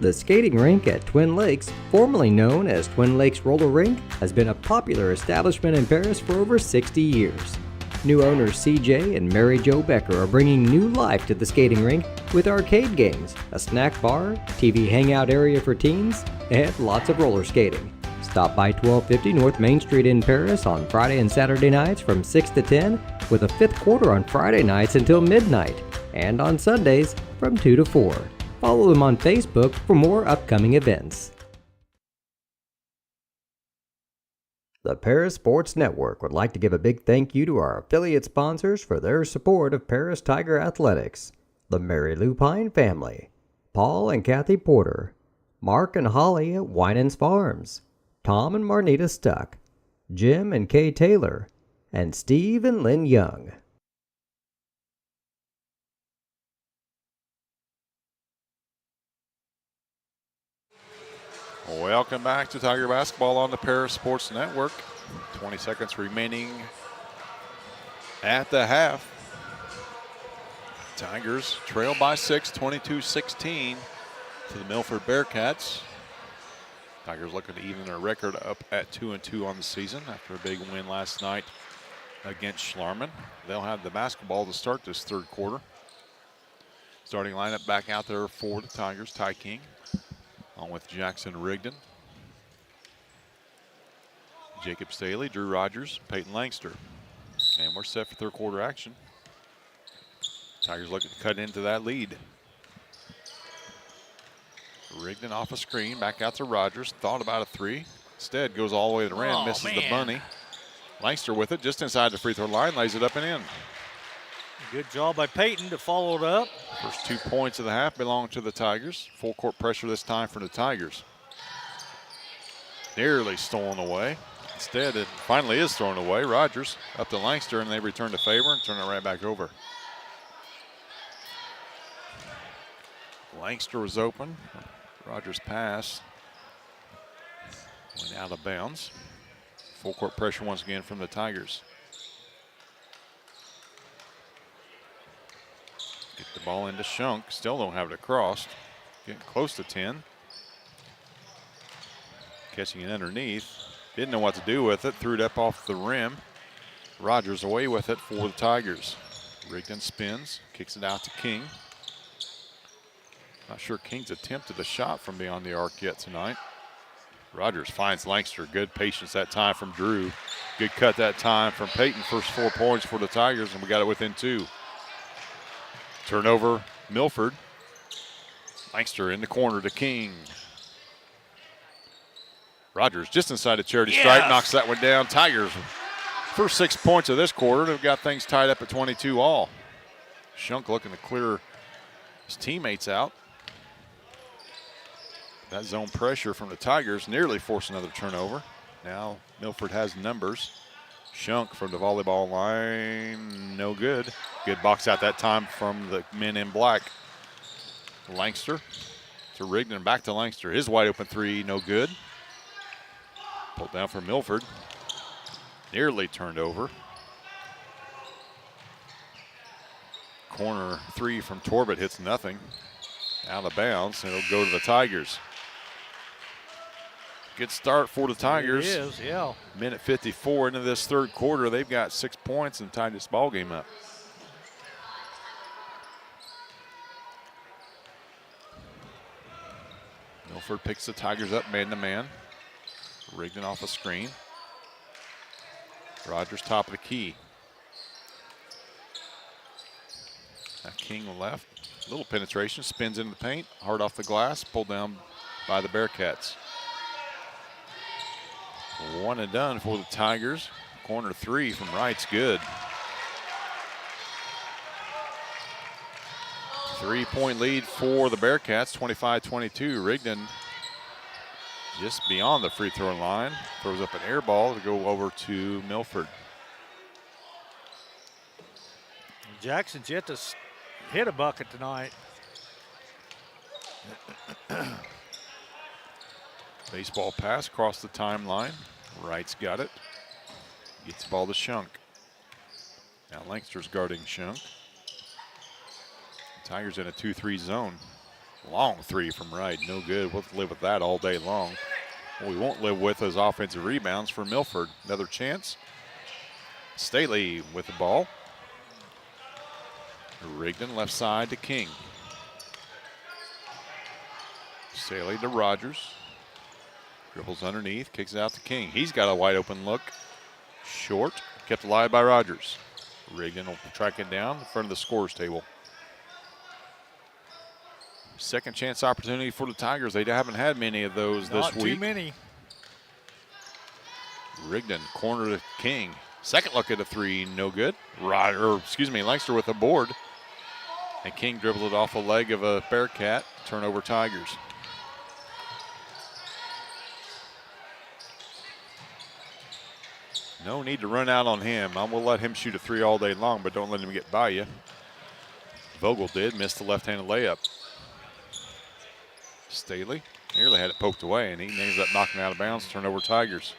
The skating rink at Twin Lakes, formerly known as Twin Lakes Roller Rink, has been a popular establishment in Paris for over 60 years. New owners CJ and Mary Jo Becker are bringing new life to the skating rink with arcade games, a snack bar, TV hangout area for teens, and lots of roller skating. Stop by 1250 North Main Street in Paris on Friday and Saturday nights from 6 to 10, with a fifth quarter on Friday nights until midnight, and on Sundays from 2 to 4. Follow them on Facebook for more upcoming events. The Paris Sports Network would like to give a big thank you to our affiliate sponsors for their support of Paris Tiger Athletics: the Mary Lupine family, Paul and Kathy Porter, Mark and Holly at Winans Farms, Tom and Marnita Stuck, Jim and Kay Taylor, and Steve and Lynn Young. Welcome back to Tiger Basketball on the Paris Sports Network. 20 seconds remaining at the half. Tigers trail by 6, 22-16 to the Milford Bearcats. Tigers looking to even their record up at 2-2 on the season after a big win last night against Schlarman. They'll have the basketball to start this third quarter. Starting lineup back out there for the Tigers: Ty King, along with Jackson Rigdon, Jacob Staley, Drew Rogers, Peyton Langster. And we're set for third quarter action. Tigers looking to cut into that lead. Rigdon off a screen, back out to Rogers. Thought about a three. Instead goes all the way to the rim, misses the bunny. Langster with it just inside the free throw line, lays it up and in. Good job by Peyton to follow it up. First 2 points of the half belong to the Tigers. Full court pressure this time for the Tigers. Nearly stolen away. Instead, it finally is thrown away. Rogers up to Langster, and they return the favor and turn it right back over. Langster was open. Rogers' pass went out of bounds. Full court pressure once again from the Tigers. Get the ball into Shunk. Still don't have it across. Getting close to 10. Catching it underneath. Didn't know what to do with it. Threw it up off the rim. Rogers away with it for the Tigers. Rigdon spins. Kicks it out to King. Not sure King's attempted a shot from beyond the arc yet tonight. Rogers finds Langster. Good patience that time from Drew. Good cut that time from Peyton. First 4 points for the Tigers, and we got it within 2. Turnover, Milford. Langster in the corner to King. Rogers just inside the charity stripe, knocks that one down. Tigers, first 6 points of this quarter, they've got things tied up at 22 all. Shunk looking to clear his teammates out. That zone pressure from the Tigers nearly forced another turnover. Now Milford has numbers. Shunk from the volleyball line, no good. Good box out that time from the men in black. Langster to Rigdon, back to Langster. His wide open three, no good. Pulled down for Milford. Nearly turned over. Corner three from Torbett hits nothing. Out of bounds, and it'll go to the Tigers. Good start for the Tigers. It is, yeah. Minute 54 into this third quarter. They've got 6 points and tied this ball game up. Milford picks the Tigers up man-to-man. Rigdon off a screen. Rogers top of the key. Now King left. Little penetration, spins into the paint. Hard off the glass, pulled down by the Bearcats. One and done for the Tigers. Corner three from right's good. 3-point lead for the Bearcats, 25-22. Rigdon just beyond the free throw line. Throws up an air ball to go over to Milford. Jackson's yet to hit a bucket tonight. Baseball pass across the timeline. Wright's got it. Gets the ball to Shunk. Now Langster's guarding Shunk. Tigers in a 2-3 zone. Long three from right, no good. We'll live with that all day long. What we won't live with is offensive rebounds for Milford. Another chance. Staley with the ball. Rigdon left side to King. Staley to Rogers. Dribbles underneath, kicks it out to King. He's got a wide open look. Short, kept alive by Rogers. Rigdon will track it down in front of the scorer's table. Second chance opportunity for the Tigers. They haven't had many of those this week. Not too many. Rigdon, corner to King. Second look at a three, no good. Lancaster with a board. And King dribbles it off a leg of a Bearcat. Turnover Tigers. No need to run out on him. I'm going to let him shoot a three all day long, but don't let him get by you. Vogel did, missed the left-handed layup. Staley nearly had it poked away, and he ends up knocking out of bounds. Turnover Tigers.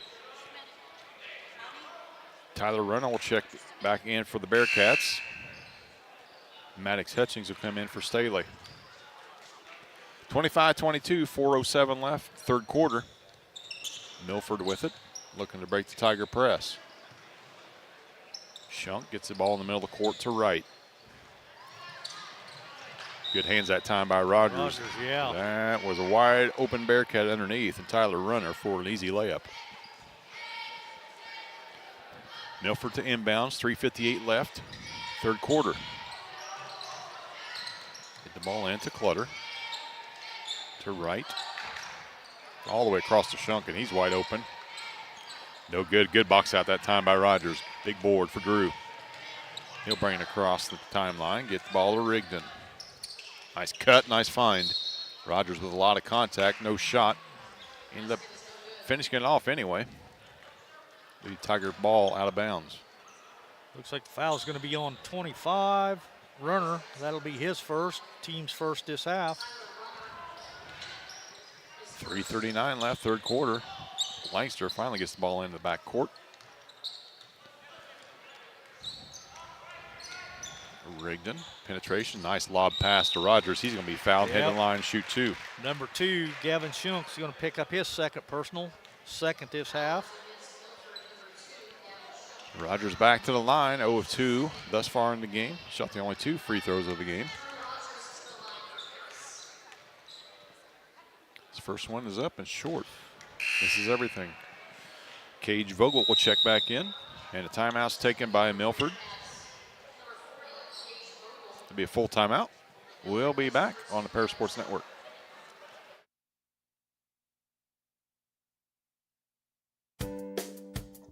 Tyler Runner will check back in for the Bearcats. Maddox Hutchings will come in for Staley. 25-22, 4:07 left, third quarter. Milford with it, looking to break the Tiger press. Shunk gets the ball in the middle of the court to right. Good hands that time by Rogers. Yeah. That was a wide open Bearcat underneath, and Tyler Runner for an easy layup. Milford to inbounds, 3:58 left, third quarter. Get the ball in to Clutter. To right. All the way across to Shunk, and he's wide open. No good. Good box out that time by Rogers. Big board for Drew. He'll bring it across the timeline, get the ball to Rigdon. Nice cut, nice find. Rogers with a lot of contact, no shot. Ended up finishing it off anyway. The Tiger ball out of bounds. Looks like the foul's going to be on 25. Runner, that'll be his first, team's first this half. 3:39 left, third quarter. Lancaster finally gets the ball into the back court. Rigdon, penetration, nice lob pass to Rogers. He's going to be fouled, head to the line, shoot two. Number 2, Gavin Shunk's going to pick up his second personal, second this half. Rogers back to the line, 0 of 2 thus far in the game. Shot the only 2 free throws of the game. His first one is up and short. This is everything. Cage Vogel will check back in, and a timeout's taken by Milford. It'll be a full timeout. We'll be back on the Paris Sports Network.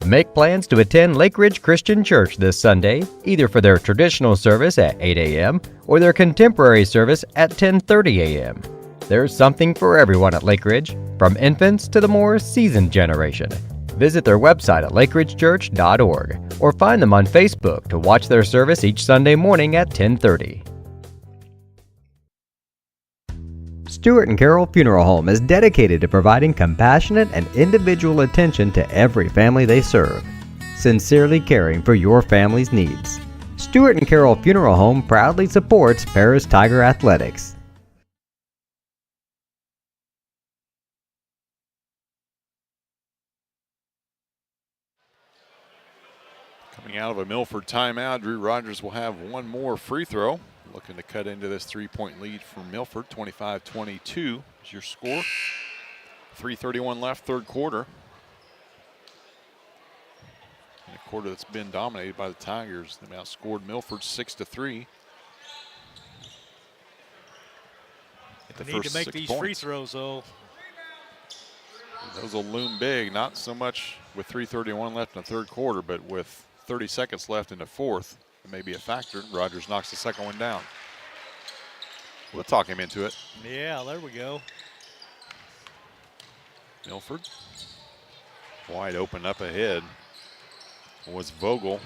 Make plans to attend Lake Ridge Christian Church this Sunday, either for their traditional service at 8 a.m. or their contemporary service at 10:30 a.m. There's something for everyone at Lake Ridge, from infants to the more seasoned generation. Visit their website at lakeridgechurch.org or find them on Facebook to watch their service each Sunday morning at 10:30. Stewart and Carroll Funeral Home is dedicated to providing compassionate and individual attention to every family they serve, sincerely caring for your family's needs. Stewart and Carroll Funeral Home proudly supports Paris Tiger Athletics. Coming out of a Milford timeout, Drew Rogers will have one more free throw. Looking to cut into this three-point lead for Milford. 25-22 is your score. 3:31 left, third quarter. In a quarter that's been dominated by the Tigers. They've outscored Milford 6-3. They need to make these free throws, though. Those will loom big, not so much with 3:31 left in the third quarter, but with 30 seconds left in the fourth. It may be a factor. Rogers knocks the second one down. We'll talk him into it. Yeah, there we go. Milford. Wide open up ahead was Vogel.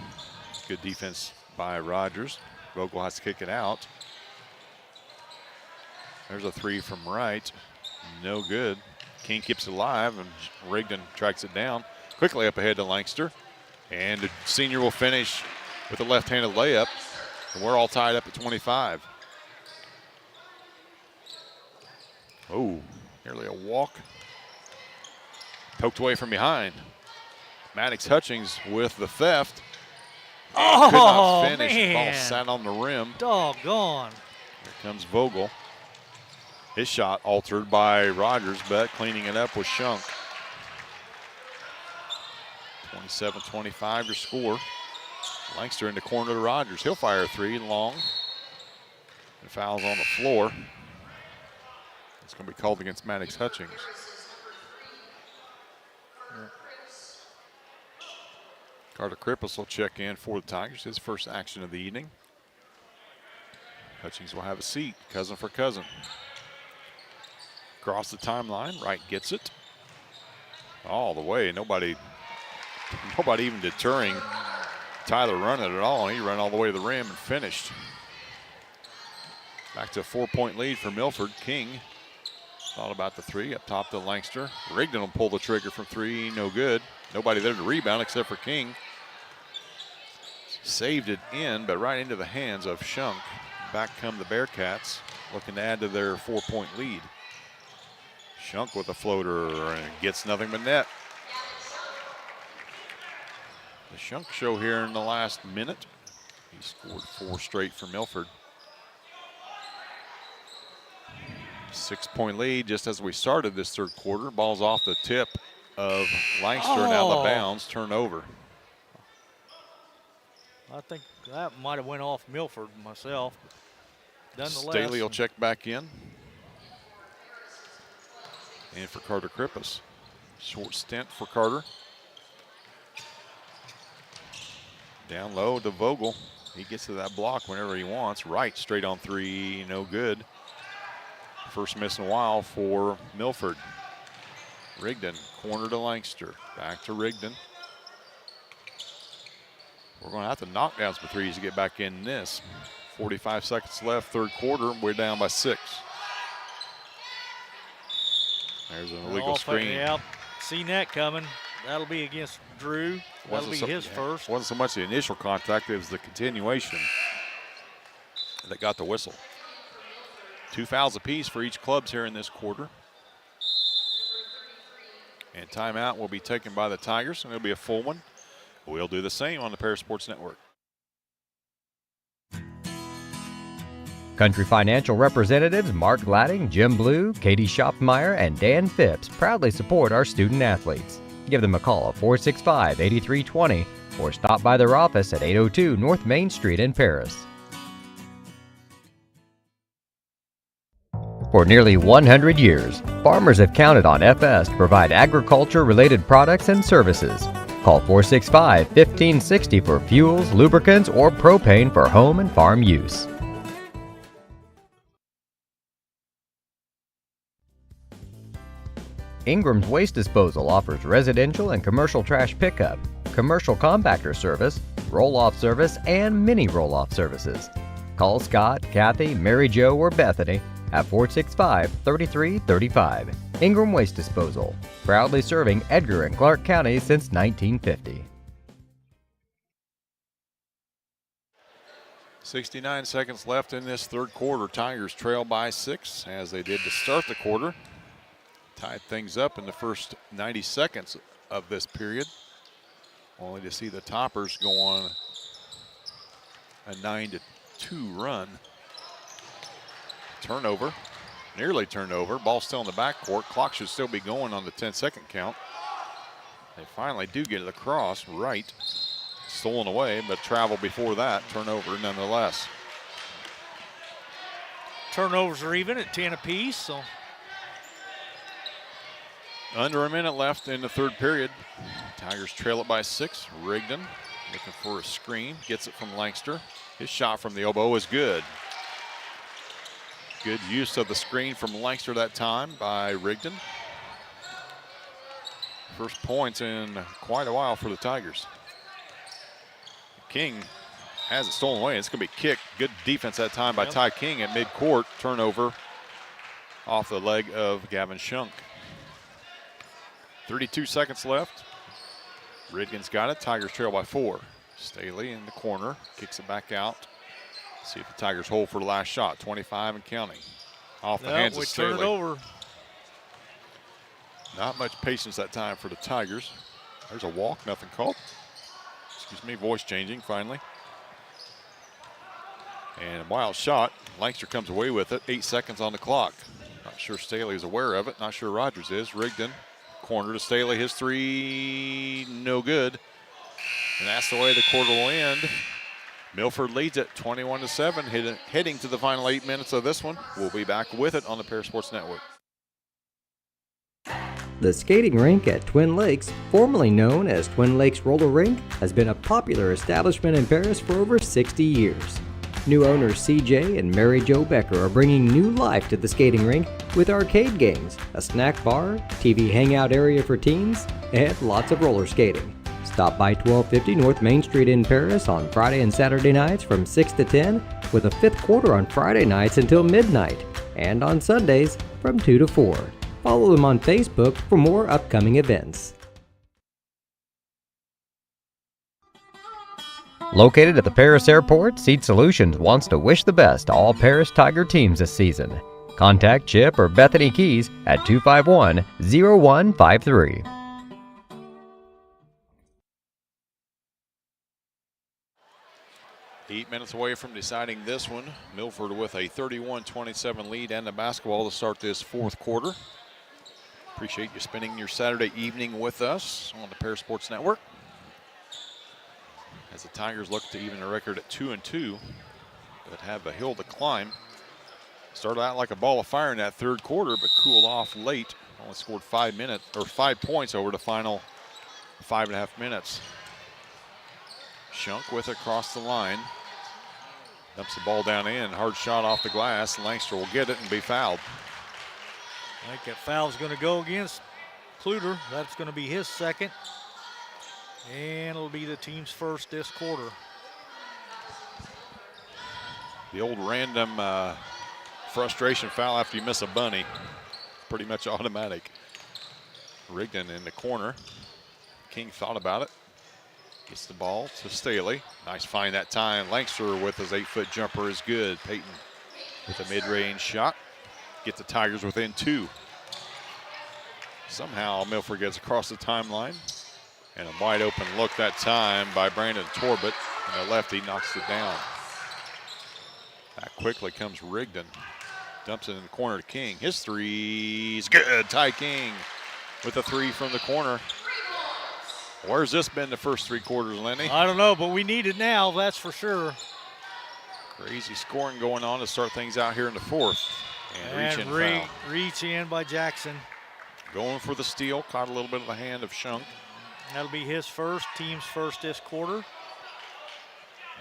Good defense by Rogers. Vogel has to kick it out. There's a three from right. No good. King keeps it alive, and Rigdon tracks it down. Quickly up ahead to Lancaster. And the senior will finish with a left-handed layup. And we're all tied up at 25. Oh, nearly a walk. Poked away from behind. Maddox Hutchings with the theft. Oh, could not finish. man. Ball sat on the rim. Doggone. Here comes Vogel. His shot altered by Rogers, but cleaning it up was Shunk. 27-25 your score. Lancaster in the corner to Rogers. He'll fire a three long. And fouls on the floor. It's going to be called against Maddox Hutchings. Carter Krippus will check in for the Tigers, his first action of the evening. Hutchings will have a seat, cousin for cousin. Across the timeline, Wright gets it. All the way, nobody even deterring Tyler running at all. He ran all the way to the rim and finished. Back to a 4-point lead for Milford. King thought about the three up top to Lancaster. Rigdon will pull the trigger from three, no good. Nobody there to rebound except for King. Saved it in, but right into the hands of Shunk. Back come the Bearcats, looking to add to their 4-point lead. Shunk with a floater and gets nothing but net. The Shunk show here in the last minute. He scored 4 straight for Milford. 6-point lead just as we started this third quarter. Ball's off the tip of Lancaster and out of bounds, turnover. I think that might have went off Milford myself. Nonetheless. Staley will check back in. And for Carter Krippus. Short stint for Carter. Down low to Vogel. He gets to that block whenever he wants. Right, straight on three, no good. First miss in a while for Milford. Rigdon, corner to Lancaster. Back to Rigdon. We're going to have to knock down some threes to get back in this. 45 seconds left, third quarter. We're down by 6. There's an illegal screen. Yeah, seen that coming. That'll be against Drew. That'll be his first. Wasn't so much the initial contact, it was the continuation that got the whistle. 2 fouls apiece for each clubs here in this quarter. And timeout will be taken by the Tigers, and it'll be a full one. We'll do the same on the Paris Sports Network. Country Financial representatives Mark Gladding, Jim Blue, Katie Schopmeyer, and Dan Phipps proudly support our student athletes. Give them a call at 465-8320 or stop by their office at 802 North Main Street in Paris. For nearly 100 years, farmers have counted on FS to provide agriculture-related products and services. Call 465-1560 for fuels, lubricants, or propane for home and farm use. Ingram's Waste Disposal offers residential and commercial trash pickup, commercial compactor service, roll-off service, and mini roll-off services. Call Scott, Kathy, Mary Jo, or Bethany at 465-3335. Ingram Waste Disposal, proudly serving Edgar and Clark County since 1950. 69 seconds left in this third quarter. Tigers trail by 6 as they did to start the quarter. Tied things up in the first 90 seconds of this period. Only to see the Toppers go on a 9-2 run. Turnover, nearly turned over. Ball still in the backcourt. Clock should still be going on the 10-second count. They finally do get it across. Right, stolen away, but travel before that. Turnover nonetheless. Turnovers are even at 10 apiece, so. Under a minute left in the third period. Tigers trail it by 6. Rigdon looking for a screen. Gets it from Lancaster. His shot from the elbow is good. Good use of the screen from Lancaster that time by Rigdon. First points in quite a while for the Tigers. King has it stolen away. It's going to be kicked. Good defense that time by Ty King at midcourt. Turnover off the leg of Gavin Shunk. 32 seconds left. Rigdon's got it. Tigers trail by 4. Staley in the corner. Kicks it back out. See if the Tigers hold for the last shot. 25 and counting. Off the hands of Staley. We turn it over. Not much patience that time for the Tigers. There's a walk, nothing called. Excuse me, voice changing finally. And a wild shot. Lancaster comes away with it. 8 seconds on the clock. Not sure Staley is aware of it. Not sure Rogers is. Rigdon, corner to Staley. His three, no good. And that's the way the quarter will end. Milford leads it 21-7, heading to the final 8 minutes of this one. We'll be back with it on the Paris Sports Network. The skating rink at Twin Lakes, formerly known as Twin Lakes Roller Rink, has been a popular establishment in Paris for over 60 years. New owners CJ and Mary Jo Becker are bringing new life to the skating rink with arcade games, a snack bar, TV hangout area for teens, and lots of roller skating. Stop by 1250 North Main Street in Paris on Friday and Saturday nights from 6 to 10, with a fifth quarter on Friday nights until midnight, and on Sundays from 2 to 4. Follow them on Facebook for more upcoming events. Located at the Paris Airport, Seat Solutions wants to wish the best to all Paris Tiger teams this season. Contact Chip or Bethany Keys at 251-0153. Eight minutes away from deciding this one. Milford with a 31-27 lead and the basketball to start this fourth quarter. Appreciate you spending your Saturday evening with us on the Paris Sports Network. As the Tigers look to even a record at 2-2, but have a hill to climb. Started out like a ball of fire in that third quarter, but cooled off late. Only scored 5 points over the final 5.5 minutes. Shunk with it across the line. Dumps the ball down in. Hard shot off the glass. Lancaster will get it and be fouled. I think that foul's going to go against Kluter. That's going to be his second. And it'll be the team's first this quarter. The old random frustration foul after you miss a bunny. Pretty much automatic. Rigdon in the corner. King thought about it. Gets the ball to Staley. Nice find that time. Lancaster with his 8-foot jumper is good. Payton with a mid-range shot. Get the Tigers within 2. Somehow Milford gets across the timeline. And a wide open look that time by Brandon Torbett. And the lefty knocks it down. Back quickly comes Rigdon. Dumps it in the corner to King. His three's good. Ty King with a 3 from the corner. Where's this been the first 3 quarters, Lenny? I don't know, but we need it now, that's for sure. Crazy scoring going on to start things out here in the fourth. And foul. Reach in by Jackson. Going for the steal. Caught a little bit of the hand of Shunk. That'll be his first, team's first this quarter.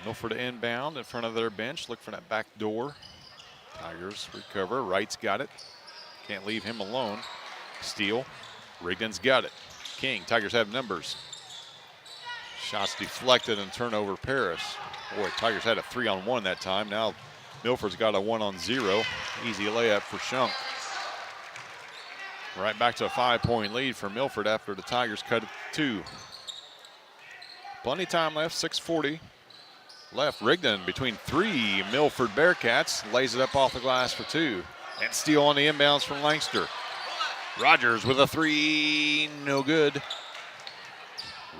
Milford inbound in front of their bench. Look for that back door. Tigers recover. Wright's got it. Can't leave him alone. Steal. Rigdon's got it. King. Tigers have numbers. Shots deflected and turnover Paris. Boy, Tigers had a 3-on-1 that time. Now Milford's got a 1-on-0. Easy layup for Shunk. Right back to a 5-point lead for Milford after the Tigers cut it to 2. Plenty of time left, 6:40 left. Rigdon between 3. Milford Bearcats lays it up off the glass for 2. And steal on the inbounds from Lancaster. Rogers with a 3, no good.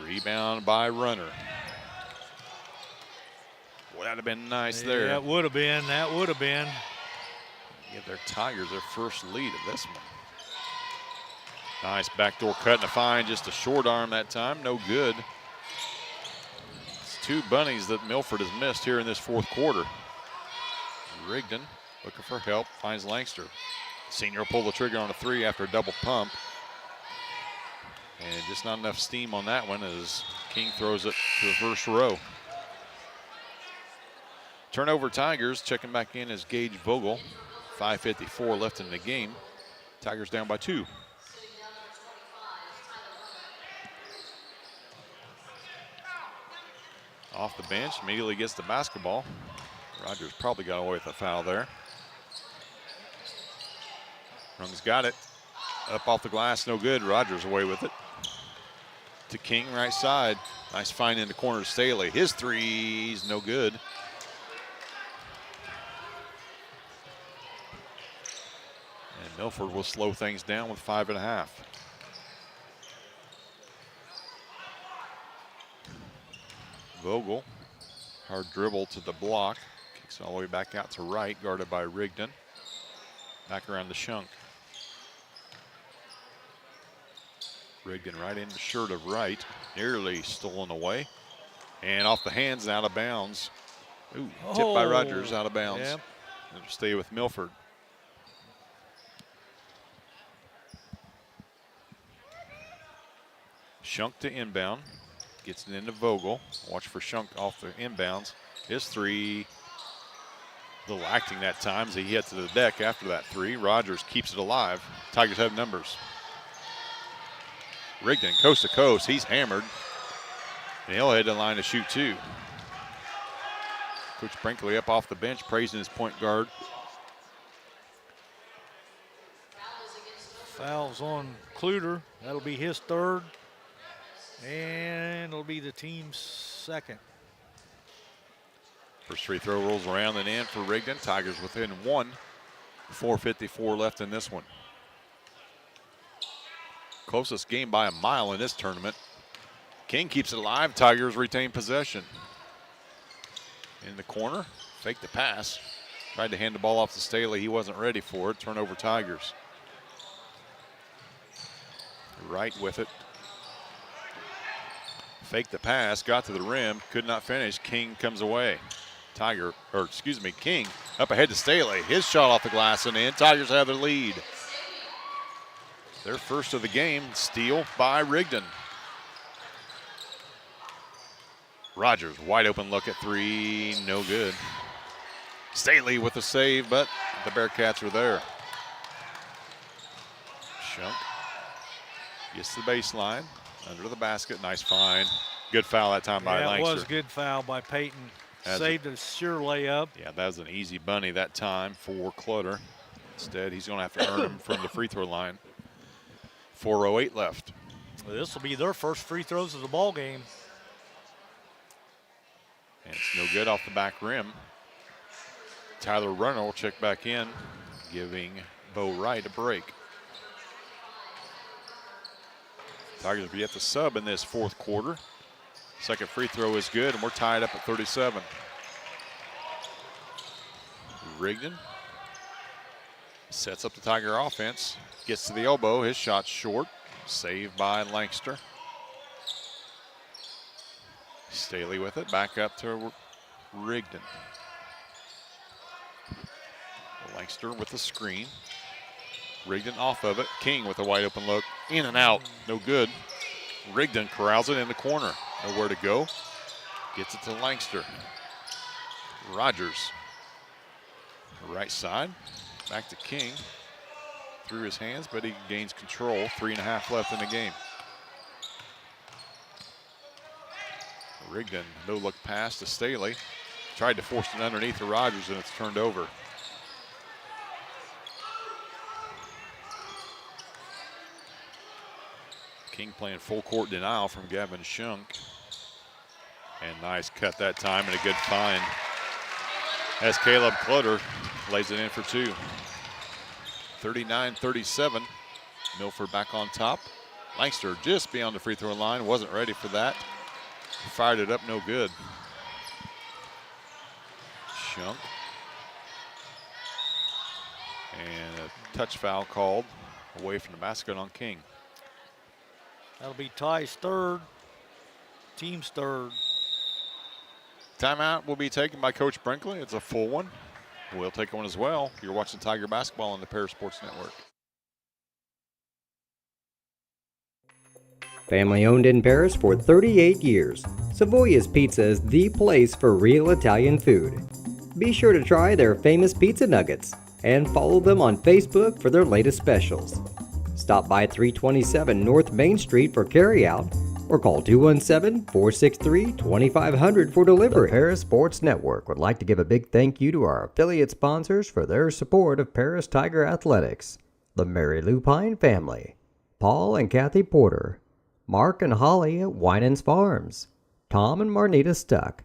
Rebound by Runner. Boy, that'd have been nice there. That would have been, that would have been. Give their Tigers their first lead of this one. Nice backdoor cut and a find, just a short arm that time, no good. It's 2 bunnies that Milford has missed here in this fourth quarter. Rigdon looking for help, finds Lancaster. Senior will pull the trigger on a 3 after a double pump. And just not enough steam on that one as King throws it to the first row. Turnover Tigers, checking back in as Gage Vogel. 5:54 left in the game. Tigers down by 2. Off the bench, immediately gets the basketball. Rogers probably got away with a foul there. Rung's got it. Up off the glass, no good. Rogers away with it. To King, right side. Nice find in the corner to Staley. His 3's no good. And Milford will slow things down with 5.5. Vogel, hard dribble to the block. Kicks it all the way back out to right, guarded by Rigdon. Back around to Shunk. Rigdon right in the shirt of right. Nearly stolen away. And off the hands and out of bounds. Ooh, tipped by Rogers, out of bounds. Yep. It'll stay with Milford. Shunk to inbound. Gets it into Vogel. Watch for Shunk off the inbounds. His three, a little acting that time as he hit to the deck after that three. Rogers keeps it alive. Tigers have numbers. Rigdon coast to coast. He's hammered. And he'll head to the line to shoot two. Coach Brinkley up off the bench praising his point guard. Fouls on Kluter. That'll be his third. And it'll be the team's second. First free throw rolls around and in for Rigdon. Tigers within one. 4:54 left in this one. Closest game by a mile in this tournament. King keeps it alive. Tigers retain possession. In the corner, fake the pass. Tried to hand the ball off to Staley. He wasn't ready for it. Turnover Tigers. Right with it. Fake the pass, got to the rim, could not finish. King comes away. King up ahead to Staley. His shot off the glass and in. Tigers have the lead. Their first of the game, steal by Rigdon. Rogers, wide open look at three, no good. Staley with the save, but the Bearcats are there. Shunk gets to the baseline, under the basket, nice find. Good foul that time by Langster. That was a good foul by Peyton. Saved a sure layup. Yeah, that was an easy bunny that time for Clutter. Instead, he's going to have to earn him from the free throw line. 4:08 left. Well, this will be their first free throws of the ball game. And it's no good off the back rim. Tyler Runner will check back in, giving Bo Wright a break. Tigers will be at the sub in this fourth quarter. Second free throw is good, and we're tied up at 37. Rigdon sets up the Tiger offense. Gets to the elbow. His shot's short. Saved by Langster. Staley with it. Back up to Rigdon. Langster with the screen. Rigdon off of it. King with a wide open look. In and out. No good. Rigdon corrals it in the corner. Nowhere to go. Gets it to Langster. Rogers. Right side. Back to King. Through his hands, but he gains control. 3.5 left in the game. Rigdon, no look pass to Staley. Tried to force it underneath to Rogers, and it's turned over. King playing full court denial from Gavin Shunk. And nice cut that time and a good find. As Caleb Clutter lays it in for two. 39-37. Milford back on top. Langster just beyond the free throw line. Wasn't ready for that. Fired it up, no good. Shunk. And a touch foul called away from the basket on King. That'll be Ty's third, team's third. Timeout will be taken by Coach Brinkley. It's a full one. We'll take one as well. You're watching Tiger Basketball on the Paris Sports Network. Family owned in Paris for 38 years, Savoya's Pizza is the place for real Italian food. Be sure to try their famous pizza nuggets and follow them on Facebook for their latest specials. Stop by 327 North Main Street for carryout or call 217-463-2500 for delivery. The Paris Sports Network would like to give a big thank you to our affiliate sponsors for their support of Paris Tiger Athletics. The Mary Lupine family, Paul and Kathy Porter, Mark and Holly at Winans Farms, Tom and Marnita Stuck,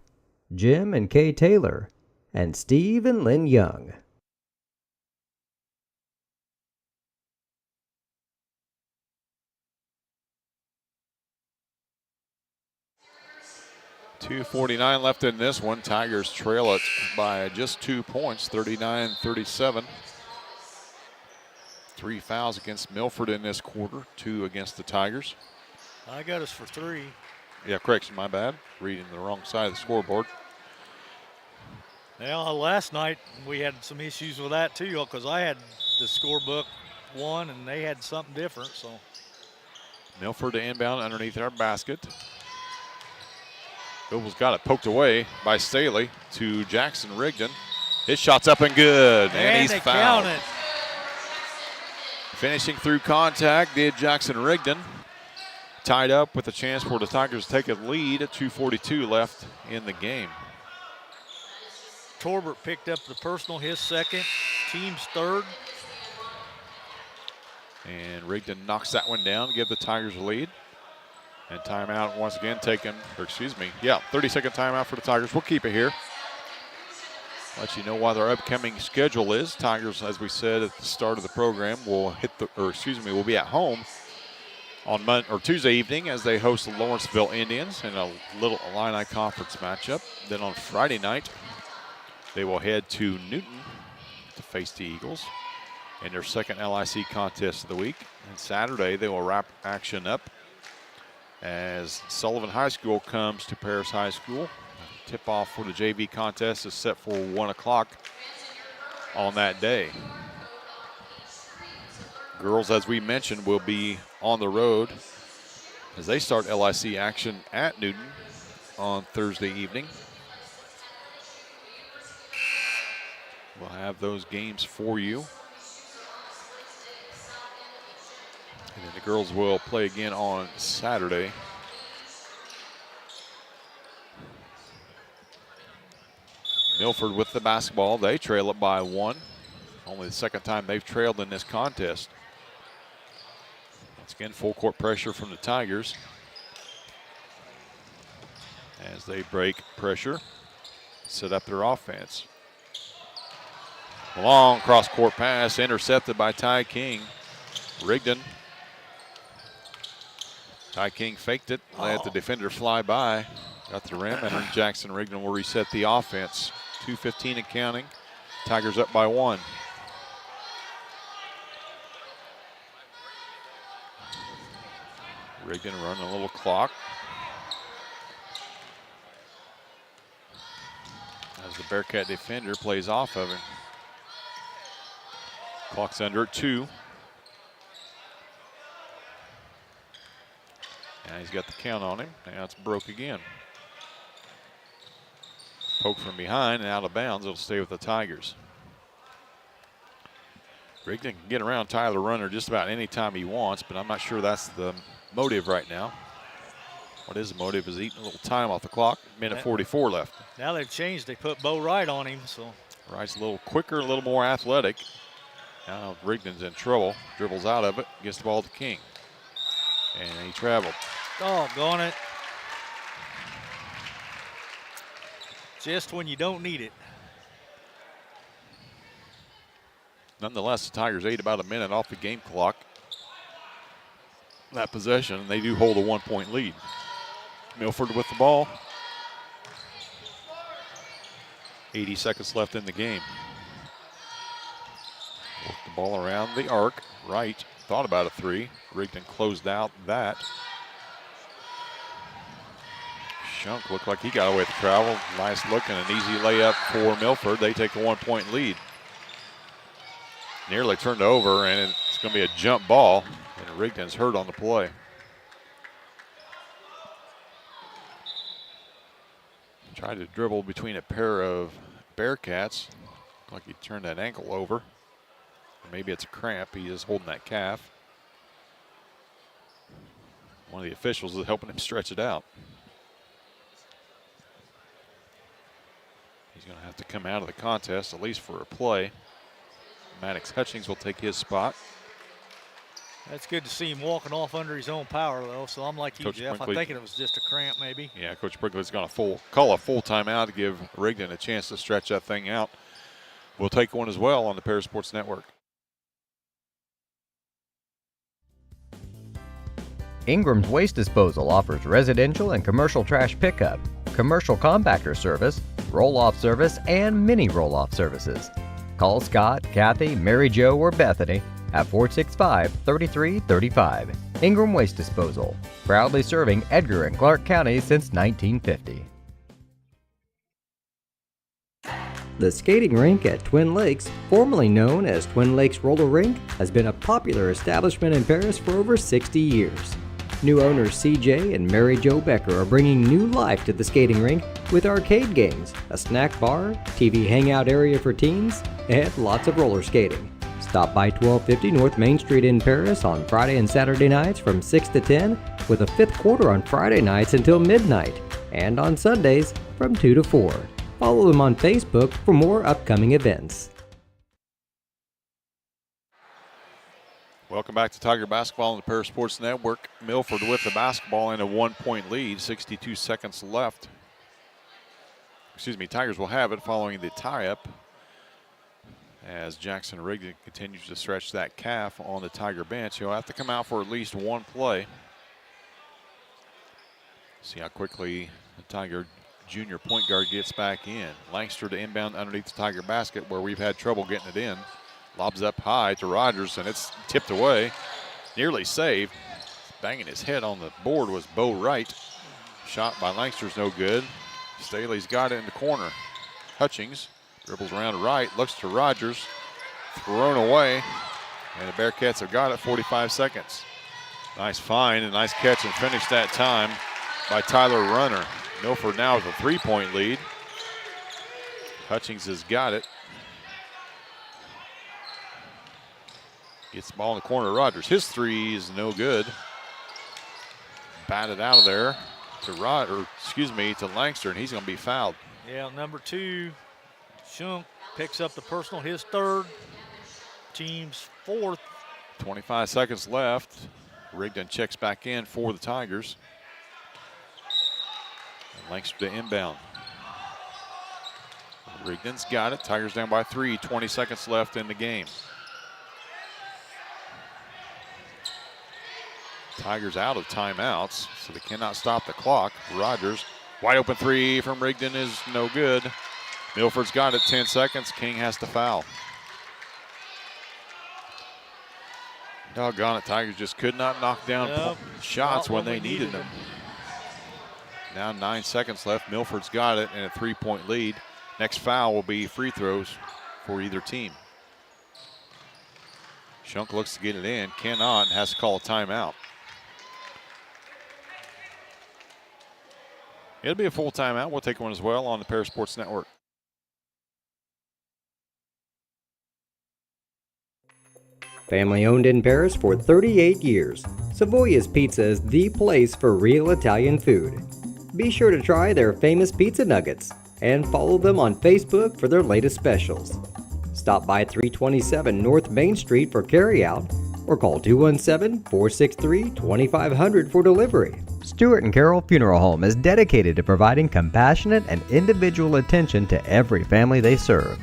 Jim and Kay Taylor, and Steve and Lynn Young. 2:49 left in this one. Tigers trail it by just 2 points, 39-37. 3 fouls against Milford in this quarter, 2 against the Tigers. I got us for 3. Yeah, correction, my bad. Reading the wrong side of the scoreboard. Well, last night we had some issues with that too, because I had the scorebook 1 and they had something different. So Milford to inbound underneath our basket. Bill's got it poked away by Staley to Jackson Rigdon. His shot's up and good, and he's fouled. Count it. Finishing through contact did Jackson Rigdon. Tied up with a chance for the Tigers to take a lead at 2:42 left in the game. Torbert picked up the personal, his second, team's third. And Rigdon knocks that one down, give the Tigers a lead. And timeout once again taken, 30-second timeout for the Tigers. We'll keep it here. Let you know why their upcoming schedule is. Tigers, as we said at the start of the program, will will be at home on Tuesday evening as they host the Lawrenceville Indians in a Little Illini Conference matchup. Then on Friday night, they will head to Newton to face the Eagles in their second LIC contest of the week. And Saturday, they will wrap action up as Sullivan High School comes to Paris High School. Tip-off for the JV contest is set for 1 o'clock on that day. Girls, as we mentioned, will be on the road as they start LIC action at Newton on Thursday evening. We'll have those games for you. And then the girls will play again on Saturday. Milford with the basketball. They trail it by 1. Only the second time they've trailed in this contest. Once again, full court pressure from the Tigers as they break pressure, set up their offense. Long cross-court pass intercepted by Ty King. Rigdon. Ty King faked it, let the defender fly by. Got the rim, and Jackson Rigdon will reset the offense. 2:15 and counting. Tigers up by 1. Rigdon running a little clock. As the Bearcat defender plays off of him. Clock's under at 2. Now he's got the count on him. Now it's broke again. Poke from behind and out of bounds. It'll stay with the Tigers. Rigdon can get around Tyler Runner just about any time he wants, but I'm not sure that's the motive right now. What is the motive is eating a little time off the clock. Minute 44 left. Now they've changed. They put Bo Wright on him. So Wright's a little quicker, a little more athletic. Now Rigdon's in trouble. Dribbles out of it. Gets the ball to King. And he traveled. Doggone it. Just when you don't need it. Nonetheless, the Tigers ate about a minute off the game clock. That possession, and they do hold a 1-point lead. Milford with the ball. 80 seconds left in the game. Work the ball around the arc. Wright thought about a 3. Rigdon closed out that. Shunk looked like he got away with the travel. Nice look and an easy layup for Milford. They take a 1-point lead. Nearly turned over, and it's going to be a jump ball. And Rigdon's hurt on the play. Tried to dribble between a pair of Bearcats. Looked like he turned that ankle over. Or maybe it's a cramp. He is holding that calf. One of the officials is helping him stretch it out. He's going to have to come out of the contest, at least for a play. Maddox Hutchings will take his spot. That's good to see him walking off under his own power, though. So I'm like you, Coach Jeff. Brinkley, I'm thinking it was just a cramp, maybe. Yeah, Coach Brinkley's going to call a full timeout to give Rigdon a chance to stretch that thing out. We'll take one as well on the Paris Sports Network. Ingram's Waste Disposal offers residential and commercial trash pickup, commercial compactor service, roll-off service, and mini roll-off services. Call Scott, Kathy, Mary Jo, or Bethany at 465-3335. Ingram Waste Disposal, proudly serving Edgar and Clark counties since 1950. The skating rink at Twin Lakes, formerly known as Twin Lakes Roller Rink, has been a popular establishment in Paris for over 60 years. New owners CJ and Mary Jo Becker are bringing new life to the skating rink with arcade games, a snack bar, TV hangout area for teens, and lots of roller skating. Stop by 1250 North Main Street in Paris on Friday and Saturday nights from 6 to 10, with a fifth quarter on Friday nights until midnight, and on Sundays from 2 to 4. Follow them on Facebook for more upcoming events. Welcome back to Tiger Basketball on the Paris Sports Network. Milford with the basketball and a 1-point lead, 62 seconds left. Tigers will have it following the tie-up as Jackson Rigdon continues to stretch that calf on the Tiger bench. He'll have to come out for at least one play. See how quickly the Tiger junior point guard gets back in. Langster to inbound underneath the Tiger basket where we've had trouble getting it in. Lobs up high to Rogers, and it's tipped away. Nearly saved. Banging his head on the board was Bo Wright. Shot by Langster's no good. Staley's got it in the corner. Hutchings dribbles around right, looks to Rogers. Thrown away, and the Bearcats have got it, 45 seconds. Nice find and nice catch and finish that time by Tyler Runner. Milford now with a 3-point lead. Hutchings has got it. Gets the ball in the corner of Rogers. His three is no good. Batted out of there to Langster, and he's going to be fouled. Yeah, number 2, Shunk picks up the personal, his third, team's fourth. 25 seconds left. Rigdon checks back in for the Tigers. And Langster to inbound. Rigdon's got it. Tigers down by 3, 20 seconds left in the game. Tigers out of timeouts, so they cannot stop the clock. Rogers, wide open three from Rigdon is no good. Milford's got it, 10 seconds. King has to foul. Doggone it, Tigers just could not knock down shots when they needed them. Now 9 seconds left. Milford's got it and a 3-point lead. Next foul will be free throws for either team. Shunk looks to get it in, cannot, and has to call a timeout. It'll be a full timeout. We'll take one as well on the Paris Sports Network. Family owned in Paris for 38 years, Savoya's Pizza is the place for real Italian food. Be sure to try their famous pizza nuggets and follow them on Facebook for their latest specials. Stop by 327 North Main Street for carryout or call 217-463-2500 for delivery. Stewart and Carroll Funeral Home is dedicated to providing compassionate and individual attention to every family they serve,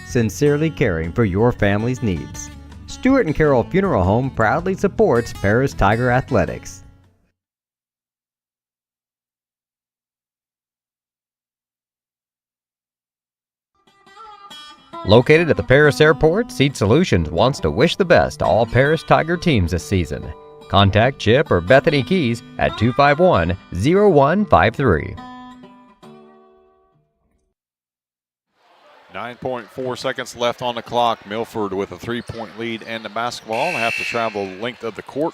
sincerely caring for your family's needs. Stewart and Carroll Funeral Home proudly supports Paris Tiger Athletics. Located at the Paris Airport, Seat Solutions wants to wish the best to all Paris Tiger teams this season. Contact Chip or Bethany Keys at 251-0153. 9.4 seconds left on the clock. Milford with a 3-point lead and the basketball. They have to travel the length of the court.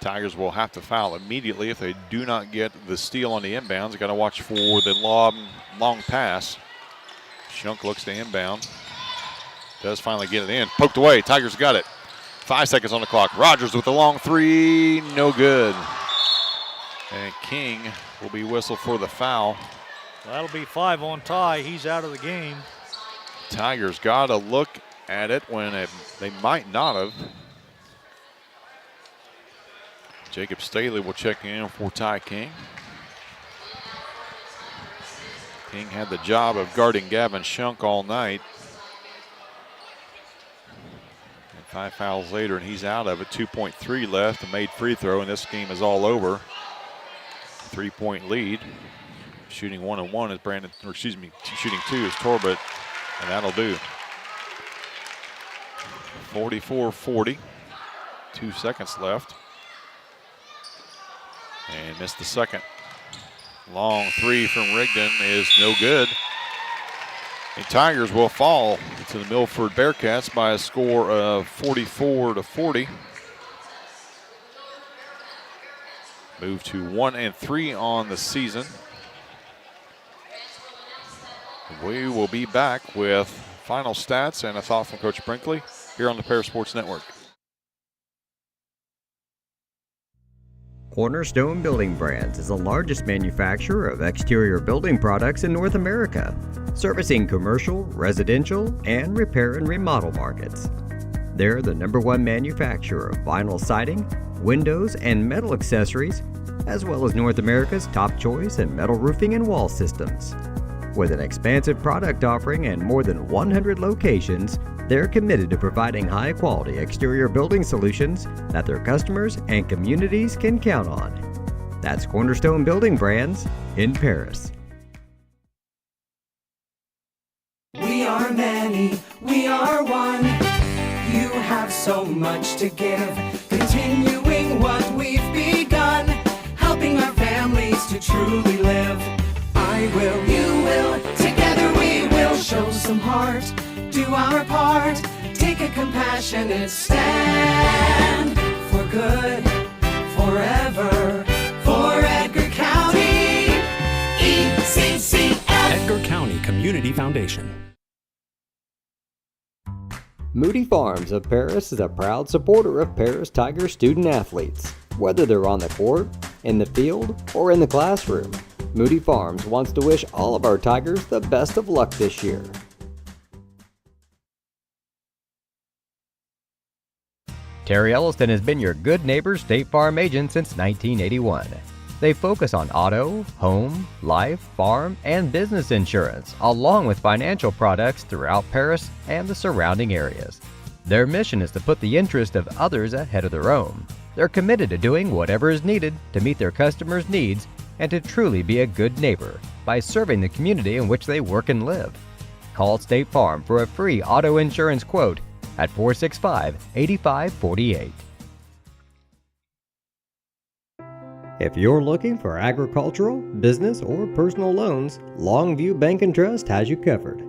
Tigers will have to foul immediately if they do not get the steal on the inbounds. They got to watch for the long pass. Shunk looks to inbound. Does finally get it in. Poked away. Tigers got it. 5 seconds on the clock. Rogers with the long three. No good. And King will be whistled for the foul. That'll be 5 on Ty. He's out of the game. Tigers got to look at it when they might not have. Jacob Staley will check in for Ty King. King had the job of guarding Gavin Shunk all night. And 5 fouls later, and he's out of it. 2.3 left, a made free throw, and this game is all over. 3-point lead. Shooting 1-1 is shooting 2 is Torbett, and that'll do. 44-40. 2 seconds left. And missed the second. Long three from Rigdon is no good. The Tigers will fall to the Milford Bearcats by a score of 44-40. Move to 1-3 on the season. We will be back with final stats and a thought from Coach Brinkley here on the Paris Sports Network. Cornerstone Building Brands is the largest manufacturer of exterior building products in North America, servicing commercial, residential, and repair and remodel markets. They're the #1 manufacturer of vinyl siding, windows, and metal accessories, as well as North America's top choice in metal roofing and wall systems. With an expansive product offering and more than 100 locations, they're committed to providing high-quality exterior building solutions that their customers and communities can count on. That's Cornerstone Building Brands in Paris. We are many, we are one. You have so much to give, continuing what we've begun, helping our families to truly live. I will, you will, together we will show some heart, do our part, take a compassionate stand for good, forever, for Edgar County, ECCF. Edgar County Community Foundation. Moody Farms of Paris is a proud supporter of Paris Tiger student athletes. Whether they're on the court, in the field, or in the classroom, Moody Farms wants to wish all of our Tigers the best of luck this year. Terry Elliston has been your good neighbor State Farm agent since 1981. They focus on auto, home, life, farm, and business insurance, along with financial products throughout Paris and the surrounding areas. Their mission is to put the interest of others ahead of their own. They're committed to doing whatever is needed to meet their customers' needs and to truly be a good neighbor by serving the community in which they work and live. Call State Farm for a free auto insurance quote at 465-8548. If you're looking for agricultural, business, or personal loans, Longview Bank and Trust has you covered.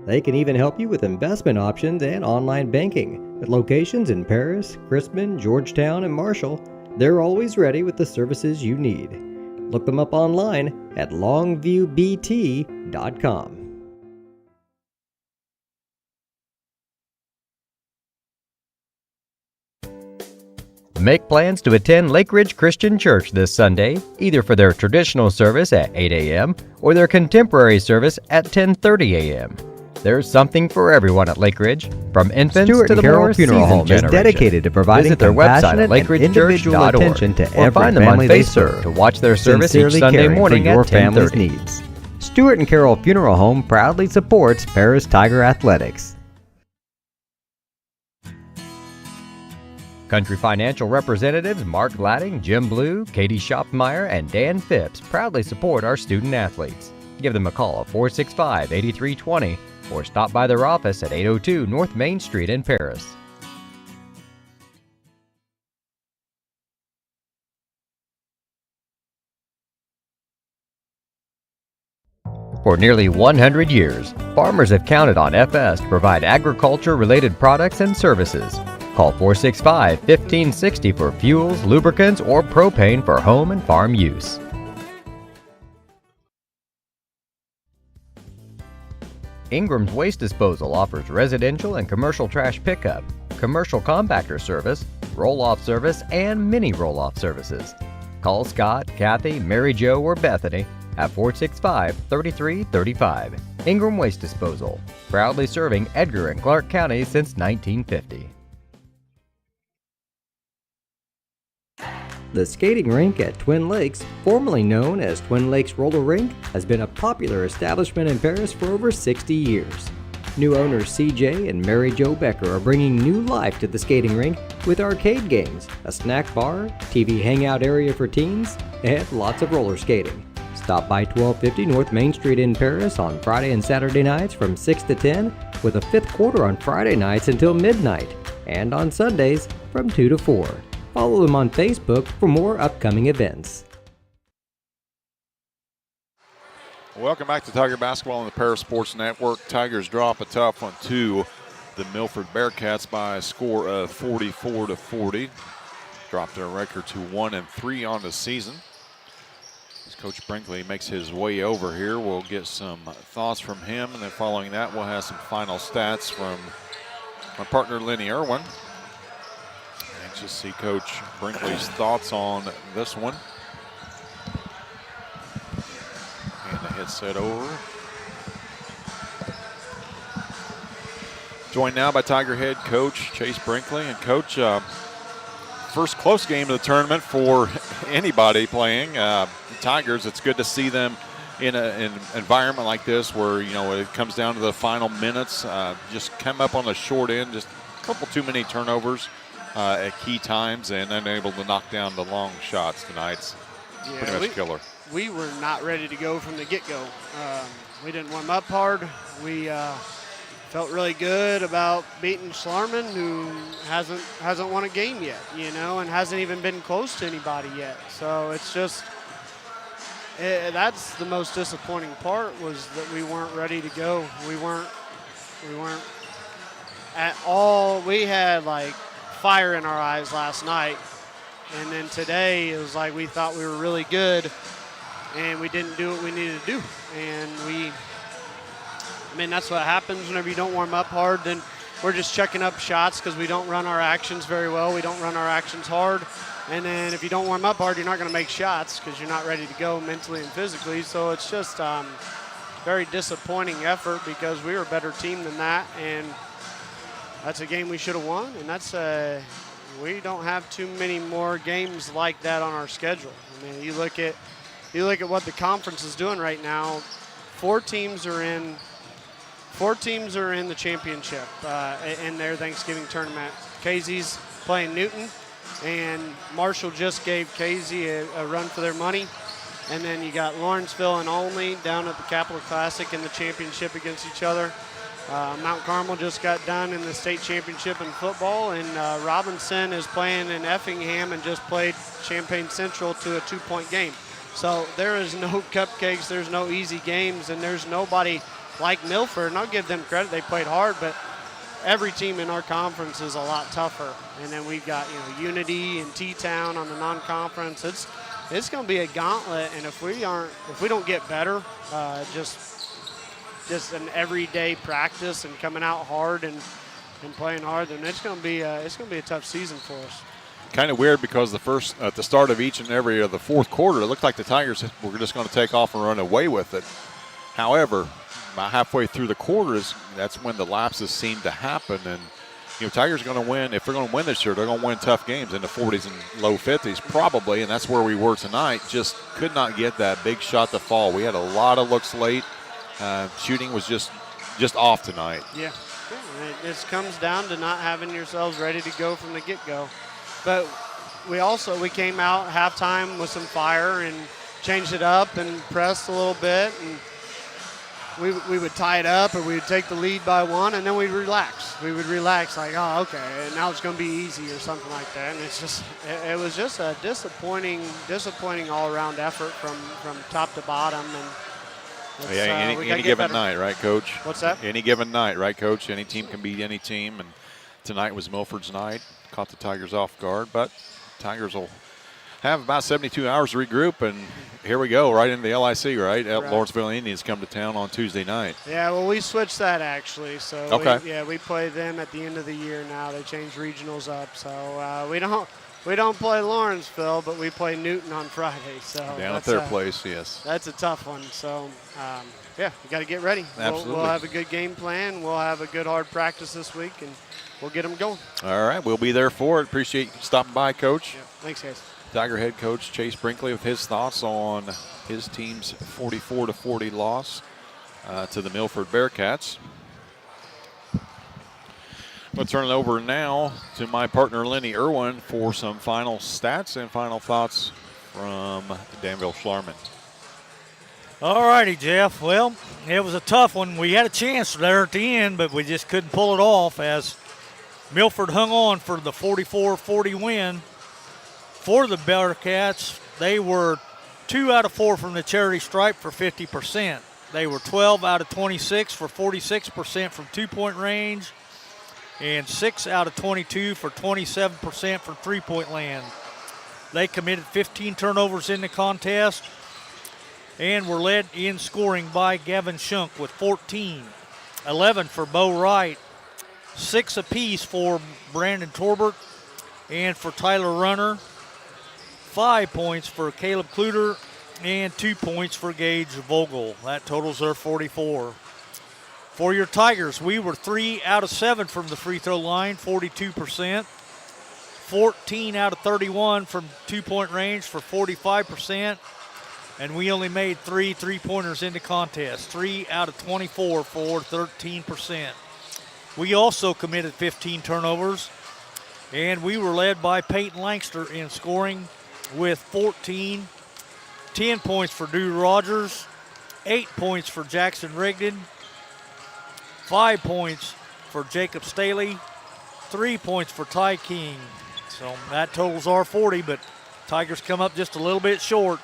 They can even help you with investment options and online banking. With locations in Paris, Crispin, Georgetown, and Marshall, they're always ready with the services you need. Look them up online at longviewbt.com. Make plans to attend Lake Ridge Christian Church this Sunday, either for their traditional service at 8 a.m. or their contemporary service at 10:30 a.m. There's something for everyone at Lake Ridge, from infants to the more seasoned generation. Is dedicated to providing their website at lakeridgechurch.org attention to every find them on Facebook to watch their service each Sunday morning at 10:30. Stewart and Carroll Funeral Home proudly supports Paris Tiger Athletics. Country Financial representatives Mark Gladding, Jim Blue, Katie Schopmeyer, and Dan Phipps proudly support our student athletes. Give them a call at 465-8320 or stop by their office at 802 North Main Street in Paris. For nearly 100 years, farmers have counted on FS to provide agriculture-related products and services. Call 465-1560 for fuels, lubricants, or propane for home and farm use. Ingram's Waste Disposal offers residential and commercial trash pickup, commercial compactor service, roll-off service, and mini roll-off services. Call Scott, Kathy, Mary Jo, or Bethany at 465-3335. Ingram Waste Disposal, proudly serving Edgar and Clark counties since 1950. The skating rink at Twin Lakes, formerly known as Twin Lakes Roller Rink, has been a popular establishment in Paris for over 60 years. New owners CJ and Mary Jo Becker are bringing new life to the skating rink with arcade games, a snack bar, TV hangout area for teens, and lots of roller skating. Stop by 1250 North Main Street in Paris on Friday and Saturday nights from 6 to 10, with a fifth quarter on Friday nights until midnight, and on Sundays from 2 to 4. Follow them on Facebook for more upcoming events. Welcome back to Tiger Basketball on the Paris Sports Network. Tigers drop a tough one to the Milford Bearcats by a score of 44-40. Dropped their record to 1-3 on the season. As Coach Brinkley makes his way over here, we'll get some thoughts from him, and then following that, we'll have some final stats from my partner, Lenny Irwin. Anxious to see Coach Brinkley's thoughts on this one. And the hit set over. Joined now by Tiger head coach Chase Brinkley. And Coach, first close game of the tournament for anybody playing. Tigers, it's good to see them in an environment like this where, you know, it comes down to the final minutes. Just come up on the short end, just a couple too many turnovers at key times, and unable to knock down the long shots tonight. It's pretty much killer. We were not ready to go from the get-go. We didn't warm up hard. We felt really good about beating Schlarman, who hasn't won a game yet, you know, and hasn't even been close to anybody yet. So it's just that's the most disappointing part, was that we weren't ready to go. We weren't at all. We had like fire in our eyes last night, and then today it was like we thought we were really good, and we didn't do what we needed to do. And I mean, that's what happens whenever you don't warm up hard. Then we're just checking up shots because we don't run our actions very well. We don't run our actions hard. And then if you don't warm up hard, you're not going to make shots because you're not ready to go mentally and physically. So it's just very disappointing effort, because we were a better team than that. And that's a game we should have won. And that's we don't have too many more games like that on our schedule. I mean, you look at what the conference is doing right now. Four teams are in the championship in their Thanksgiving tournament. Casey's playing Newton, and Marshall just gave Casey a run for their money. And then you got Lawrenceville and Olney down at the Capital Classic in the championship against each other. Mount Carmel just got done in the state championship in football, and Robinson is playing in Effingham and just played Champaign Central to a 2-point game. So there is no cupcakes, there's no easy games, and there's nobody like Milford. And I'll give them credit, they played hard, but every team in our conference is a lot tougher. And then we've got, you know, Unity and T-Town on the non-conference. It's going to be a gauntlet, and if we don't get better, just an everyday practice and coming out hard and playing hard, then it's going to be a tough season for us. Kind of weird, because at the start of each and every of the fourth quarter, it looked like the Tigers were just going to take off and run away with it. However, about halfway through the quarters, that's when the lapses seem to happen. And, you know, Tigers are going to win. If they're going to win this year, they're going to win tough games in the 40s and low 50s probably, and that's where we were tonight. Just could not get that big shot to fall. We had a lot of looks late. Shooting was just off tonight. Yeah, it just comes down to not having yourselves ready to go from the get-go. But we came out halftime with some fire and changed it up and pressed a little bit, and we would tie it up, or we would take the lead by one, and then we'd relax. We would relax like, oh, okay, and now it's going to be easy or something like that. And it was just a disappointing all-around effort from top to bottom. And any given night, right, Coach? What's that? Any given night, right, Coach? Any team can beat any team, and tonight was Milford's night. Caught the Tigers off guard, but Tigers will have about 72 hours to regroup, and here we go, right into the LIC, right? Lawrenceville Indians come to town on Tuesday night. Yeah, well, we switched that actually. So okay. We play them at the end of the year now. They changed regionals up, so we don't play Lawrenceville, but we play Newton on Friday. So down at their place, yes. That's a tough one. So we got to get ready. Absolutely. We'll have a good game plan. We'll have a good hard practice this week, and we'll get them going. All right, we'll be there for it. Appreciate you stopping by, Coach. Yeah, thanks, guys. Tiger head coach Chase Brinkley with his thoughts on his team's 44-40 loss to the Milford Bearcats. We'll turn it over now to my partner Lenny Irwin for some final stats and final thoughts from Danville Schlarman. All righty, Jeff. Well, it was a tough one. We had a chance there at the end, but we just couldn't pull it off as Milford hung on for the 44-40 win. For the Bearcats, they were 2 out of 4 from the charity stripe for 50%. They were 12 out of 26 for 46% from two-point range, and 6 out of 22 for 27% from three-point land. They committed 15 turnovers in the contest and were led in scoring by Gavin Shunk with 14, 11 for Bo Wright, 6 apiece for Brandon Torbert and for Tyler Runner, 5 points for Caleb Kluter, and 2 points for Gage Vogel. That totals their 44. For your Tigers, we were 3 out of 7 from the free throw line, 42%. 14 out of 31 from two-point range for 45%. And we only made 3 three-pointers in the contest, 3 out of 24 for 13%. We also committed 15 turnovers, and we were led by Peyton Langster in scoring with 14, 10 points for Drew Rogers, 8 points for Jackson Rigdon, 5 points for Jacob Staley, 3 points for Ty King. So that totals our 40, but Tigers come up just a little bit short.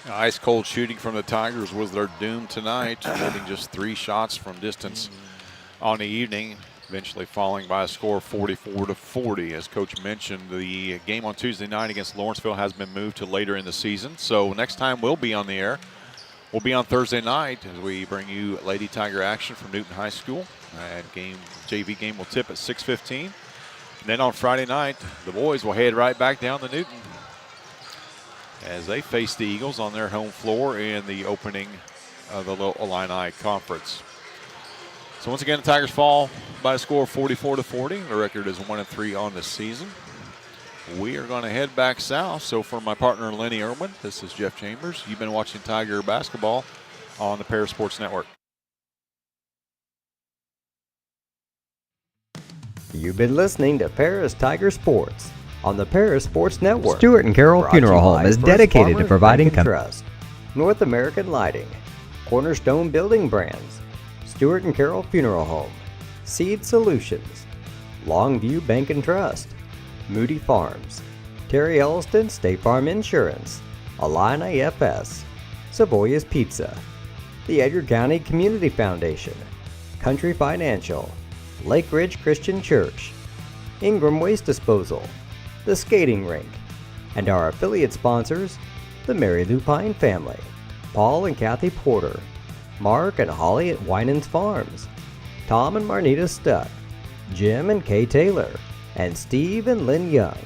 Ice cold shooting from the Tigers was their doom tonight, hitting just 3 shots from distance on the evening, eventually falling by a score of 44-40. As Coach mentioned, the game on Tuesday night against Lawrenceville has been moved to later in the season. So next time we'll be on the air will be on Thursday night as we bring you Lady Tiger action from Newton High School. JV game will tip at 6:15. And then on Friday night, the boys will head right back down to Newton as they face the Eagles on their home floor in the opening of the Little Illini Conference. So once again, the Tigers fall by a score of 44-40. The record is 1-3 on the season. We are going to head back south. So for my partner Lenny Irwin, this is Jeff Chambers. You've been watching Tiger basketball on the Paris Sports Network. You've been listening to Paris Tiger Sports on the Paris Sports Network. Stewart and Carroll Funeral Home is dedicated to providing trust. North American Lighting, Cornerstone Building Brands, Stewart and Carroll Funeral Home, Seed Solutions, Longview Bank and Trust, Moody Farms, Terry Elliston State Farm Insurance, Illini FS, Savoya's Pizza, the Edgar County Community Foundation, Country Financial, Lake Ridge Christian Church, Ingram Waste Disposal, the Skating Rink, and our affiliate sponsors, the Mary Lou Pine family, Paul and Kathy Porter, Mark and Holly at Winans Farms, Tom and Marnita Stuck, Jim and Kay Taylor, and Steve and Lynn Young.